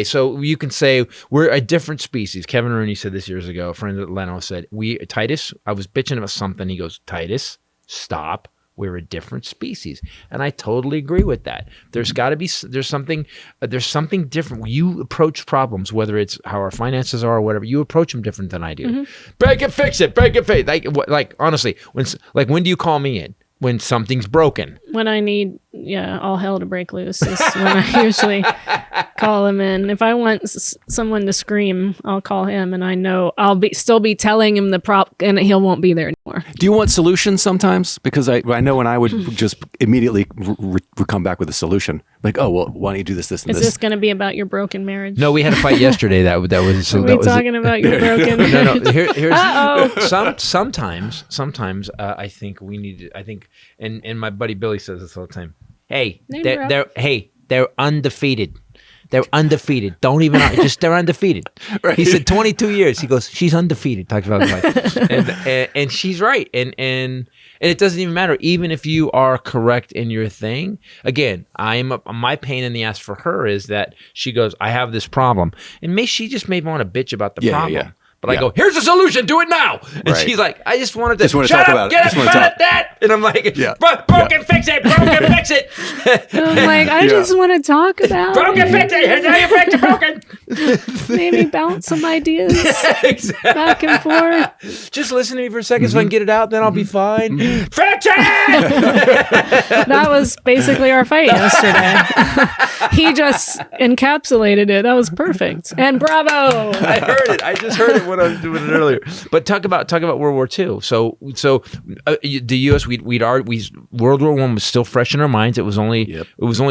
so you can say we're a different species. Kevin Rooney said this years ago. A friend at Leno said, Titus, I was bitching about something. He goes, Titus, stop. We're a different species. And I totally agree with that. There's got to be, there's something different. You approach problems, whether it's how our finances are or whatever, you approach them different than I do. Mm-hmm. Break it, fix it. Like honestly, when do you call me in? When something's broken. When I need, all hell to break loose is when I usually call him in. If I want someone to scream, I'll call him, and I know I'll still be telling him the prop, and he won't be there anymore. Do you want solutions sometimes? Because I know when I would just immediately come back with a solution. Like, oh, well, why don't you do this, and is this? Is this going to be about your broken marriage? No, we had a fight yesterday. That was. Are we talking about your broken marriage? No. Here's sometimes I think we need to. I think, and my buddy Billy says this all the time. Hey, they're undefeated. They're undefeated. Don't even they're undefeated. Right. He said 22 years. He goes, she's undefeated. Talks about his wife, and she's right. And it doesn't even matter. Even if you are correct in your thing, again, my pain in the ass for her is that she goes, I have this problem, and she just may want to bitch about the problem. Yeah. But I go, here's the solution. Do it now. And she's like, I just wanted to shut talk up, about it. Get mad at that. And I'm like, broken, fix it. Broken, fix it. I'm like, I just want to talk about broken, fix it. Here's how you fix it. Broken. Maybe bounce some ideas back and forth. Just listen to me for a second so I can get it out. Then I'll be fine. Fix it. That was basically our fight yesterday. He just encapsulated it. That was perfect. And bravo. I heard it. I just heard it when I was doing it earlier. But talk about World War II. So the U.S. World War I was still fresh in our minds. It was only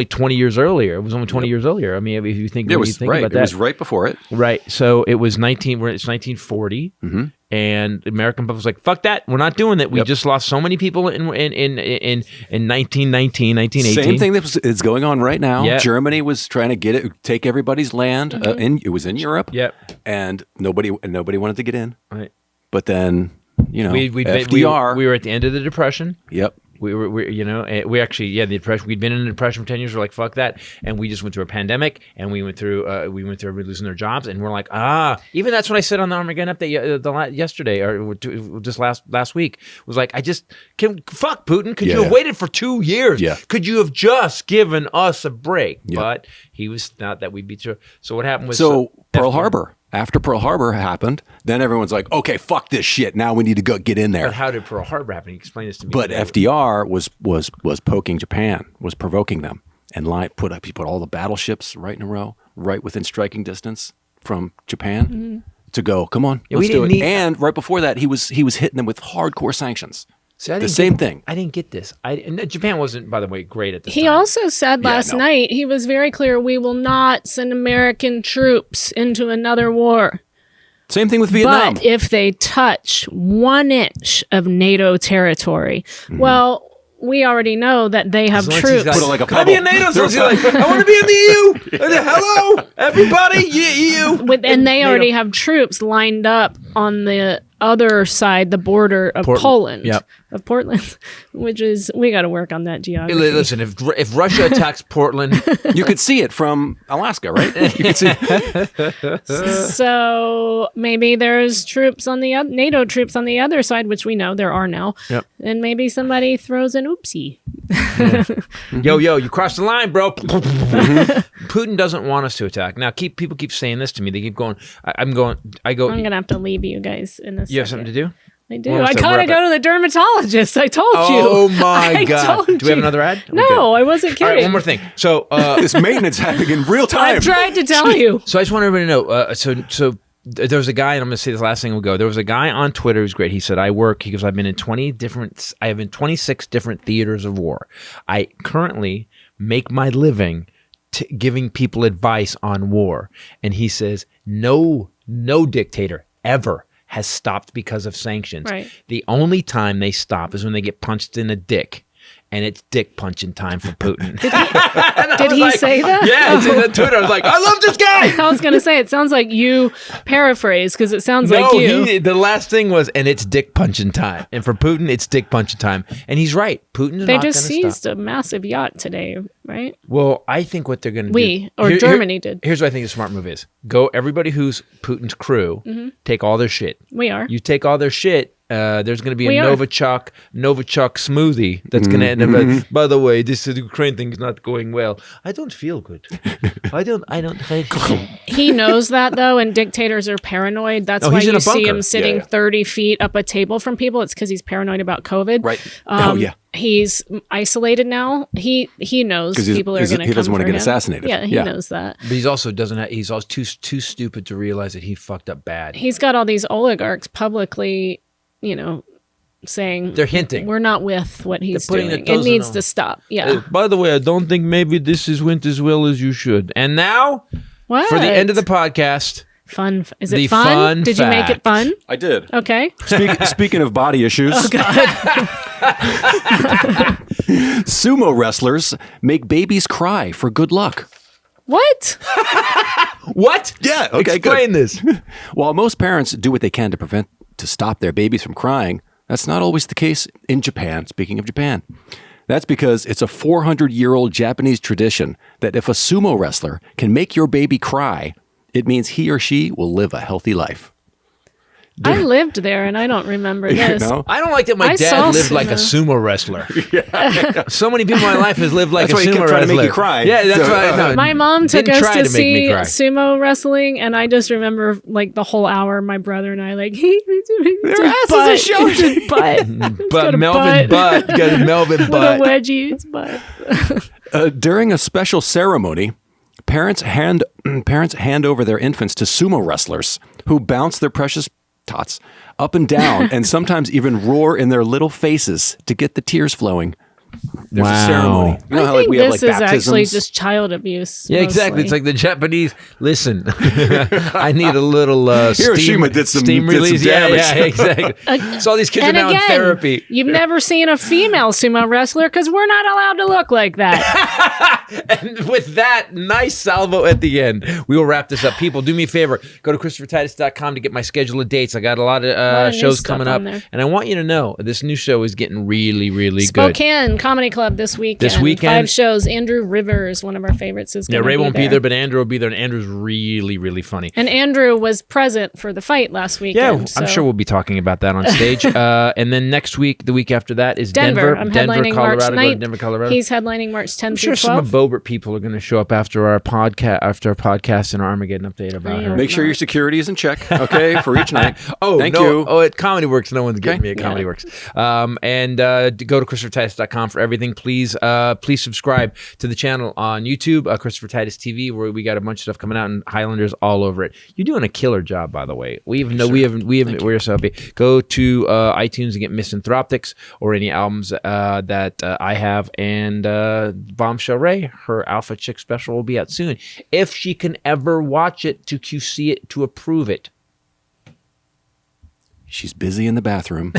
20 years earlier. It was only 20 years earlier. I mean, if you think about that, it was right before it. Right. So it was 1940. Mm-hmm. And the American public was like, fuck that. We're not doing that. We just lost so many people in 1919, 1918. Same thing that is going on right now. Yep. Germany was trying to take everybody's land. It was in Europe. Yep. And nobody wanted to get in. Right. But then, FDR. We were at the end of the Depression. Yep. We actually, the Depression. We'd been in the Depression for 10 years. We're like, fuck that. And we just went through a pandemic, and we went through everybody losing their jobs, and we're like, even that's what I said on the Armageddon update yesterday, or just last week, was like, fuck Putin. Could you have waited for 2 years? Yeah. Could you have just given us a break? Yeah. But he was not that we beat you. So what happened was Pearl Harbor. After Pearl Harbor happened, then everyone's like, okay, fuck this shit. Now we need to go get in there. But how did Pearl Harbor happen? Explain this to me. But FDR was poking Japan, was provoking them, and he put all the battleships right in a row, right within striking distance from Japan to go, come on, let's do it. And right before that, he was hitting them with hardcore sanctions. See, the same thing. I didn't get this. Japan wasn't, by the way, great at this He time. also said last night, he was very clear, we will not send American troops into another war. Same thing with Vietnam. But if they touch 1 inch of NATO territory, well, we already know that they have troops. Put it like a Can I be in NATO? So he's like, I want to be in the EU. Hello, everybody, EU. And they already have troops lined up on the other side, the border of Poland. Yep. Of Portland, which is, we got to work on that geography. Listen, if Russia attacks Portland, you could see it from Alaska, right? You could see it. So maybe there's troops on the NATO troops on the other side, which we know there are now. Yep. And maybe somebody throws an oopsie. Yo, you crossed the line, bro. Putin doesn't want us to attack. Now, people keep saying this to me. They keep going. I'm going to have to leave you guys in a second. You have something to do? I do. I gotta go to the dermatologist. I told you. Oh my God. Do we have another ad? No, I wasn't kidding. All right, one more thing. So this maintenance happening in real time. I've tried to tell you. So I just want everybody to know. So there was a guy, and I'm going to say this last thing we'll go. There was a guy on Twitter who's great. He said, he goes, I've been in 26 different theaters of war. I currently make my living giving people advice on war. And he says, no dictator ever has stopped because of sanctions. Right. The only time they stop is when they get punched in the dick. And it's dick punching time for Putin. Did he say that? Yeah, it's in the Twitter. I was like, I love this guy. I was going to say, it sounds like you paraphrase because it sounds like you. The last thing was, and it's dick punching time. And for Putin, it's dick punching time. And he's right. Putin's They not going to just stop. seized a massive yacht today, right? Well, I think what they're going to do. Germany did. Here's what I think the smart move is. Go, everybody who's Putin's crew, take all their shit. We are. You take all their shit. There's going to be a Novichok smoothie that's going to end up. By the way, this Ukraine thing is not going well. I don't feel good. I don't. He knows that though, and dictators are paranoid. That's why you see him sitting 30 feet up a table from people. It's because he's paranoid about COVID. Right. He's isolated now. He knows people are going to. He doesn't want to get assassinated. Yeah, he knows that. But he's also he's also too stupid to realize that he fucked up bad. He's got all these oligarchs publicly, saying they're hinting we're not with what he's doing. It needs to stop. Yeah. By the way, I don't think maybe this went as well as you should. And now, for the end of the podcast, fun. Is it fun? Did you make it fun? I did. Okay. Speaking of body issues. Oh God. Sumo wrestlers make babies cry for good luck. What? What? Yeah. Okay. Explain this. While most parents do what they can to stop their babies from crying, that's not always the case in Japan. Speaking of Japan, that's because it's a 400-year-old Japanese tradition that if a sumo wrestler can make your baby cry, it means he or she will live a healthy life. I lived there and I don't remember this. No? I don't like that my dad lived like a sumo wrestler. So many people in my life has lived like that's a sumo wrestler. Trying to make you cry. Yeah, that's right. No, my mom took us to see sumo wrestling, and I just remember like the whole hour, my brother and I like, their asses are showing. But Melvin butt. Got a Melvin butt. With a wedgie, it's butt. During a special ceremony, parents hand over their infants to sumo wrestlers who bounce their precious tots up and down and sometimes even roar in their little faces to get the tears flowing. There's a ceremony. You know I how think we have this like is baptisms? actually just child abuse. Yeah, exactly. mostly. It's like the Japanese. Listen, I need a little Hiroshima did some release. damage. Yeah, exactly. So all these kids are now in therapy. You've never seen a female sumo wrestler because we're not allowed to look like that. And with that nice salvo at the end, we will wrap this up. People, do me a favor. Go to ChristopherTitus.com to get my schedule of dates. I got a lot of shows coming up. And I want you to know this new show is getting really, really good. Spokane, Comedy Club this weekend. This weekend. 5 shows. Andrew Rivers, one of our favorites, is going to be there. Ray won't be there, but Andrew will be there, and Andrew's really, really funny. And Andrew was present for the fight last weekend. Yeah, so. I'm sure we'll be talking about that on stage. And then next week, the week after that, is Denver. I'm headlining March 9th. Go to Denver, Colorado. He's headlining March 10th I'm through sure 12th. some of Bobert people are going to show up after our podcast and our Armageddon update about her. Make sure your security is in check, okay, for each night. Thank you. Oh, at Comedy Works, no one's getting me at Comedy Works. And go to ChristopherTitus.com for everything. Please subscribe to the channel on YouTube, Christopher Titus TV, where we got a bunch of stuff coming out, and Highlanders all over it. You're doing a killer job, by the way. We're so happy. Go to iTunes and get Misanthropics or any albums that I have, and Bombshell Ray, her Alpha Chick special will be out soon. If she can ever watch it to QC it to approve it. She's busy in the bathroom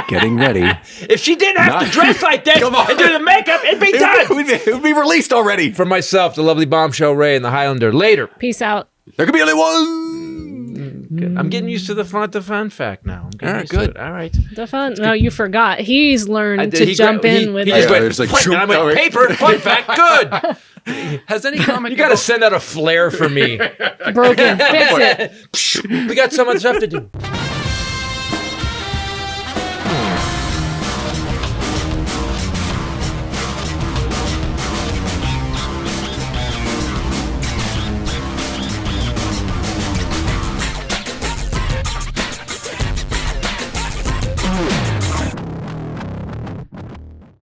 getting ready. If she didn't have to dress like this and do the makeup, it'd be done. It would be released already. For myself, the lovely Bombshell Ray, and the Highlander. Later. Peace out. There could be only one. I'm getting used to the fun fact now. I'm getting used to it. All right. The fun. No, you forgot. He's learned to jump in with he it. went, and I went, paper, fun fact, good. Has any comic? You got to send out a flare for me. Broken. Fix it. We got so much stuff to do.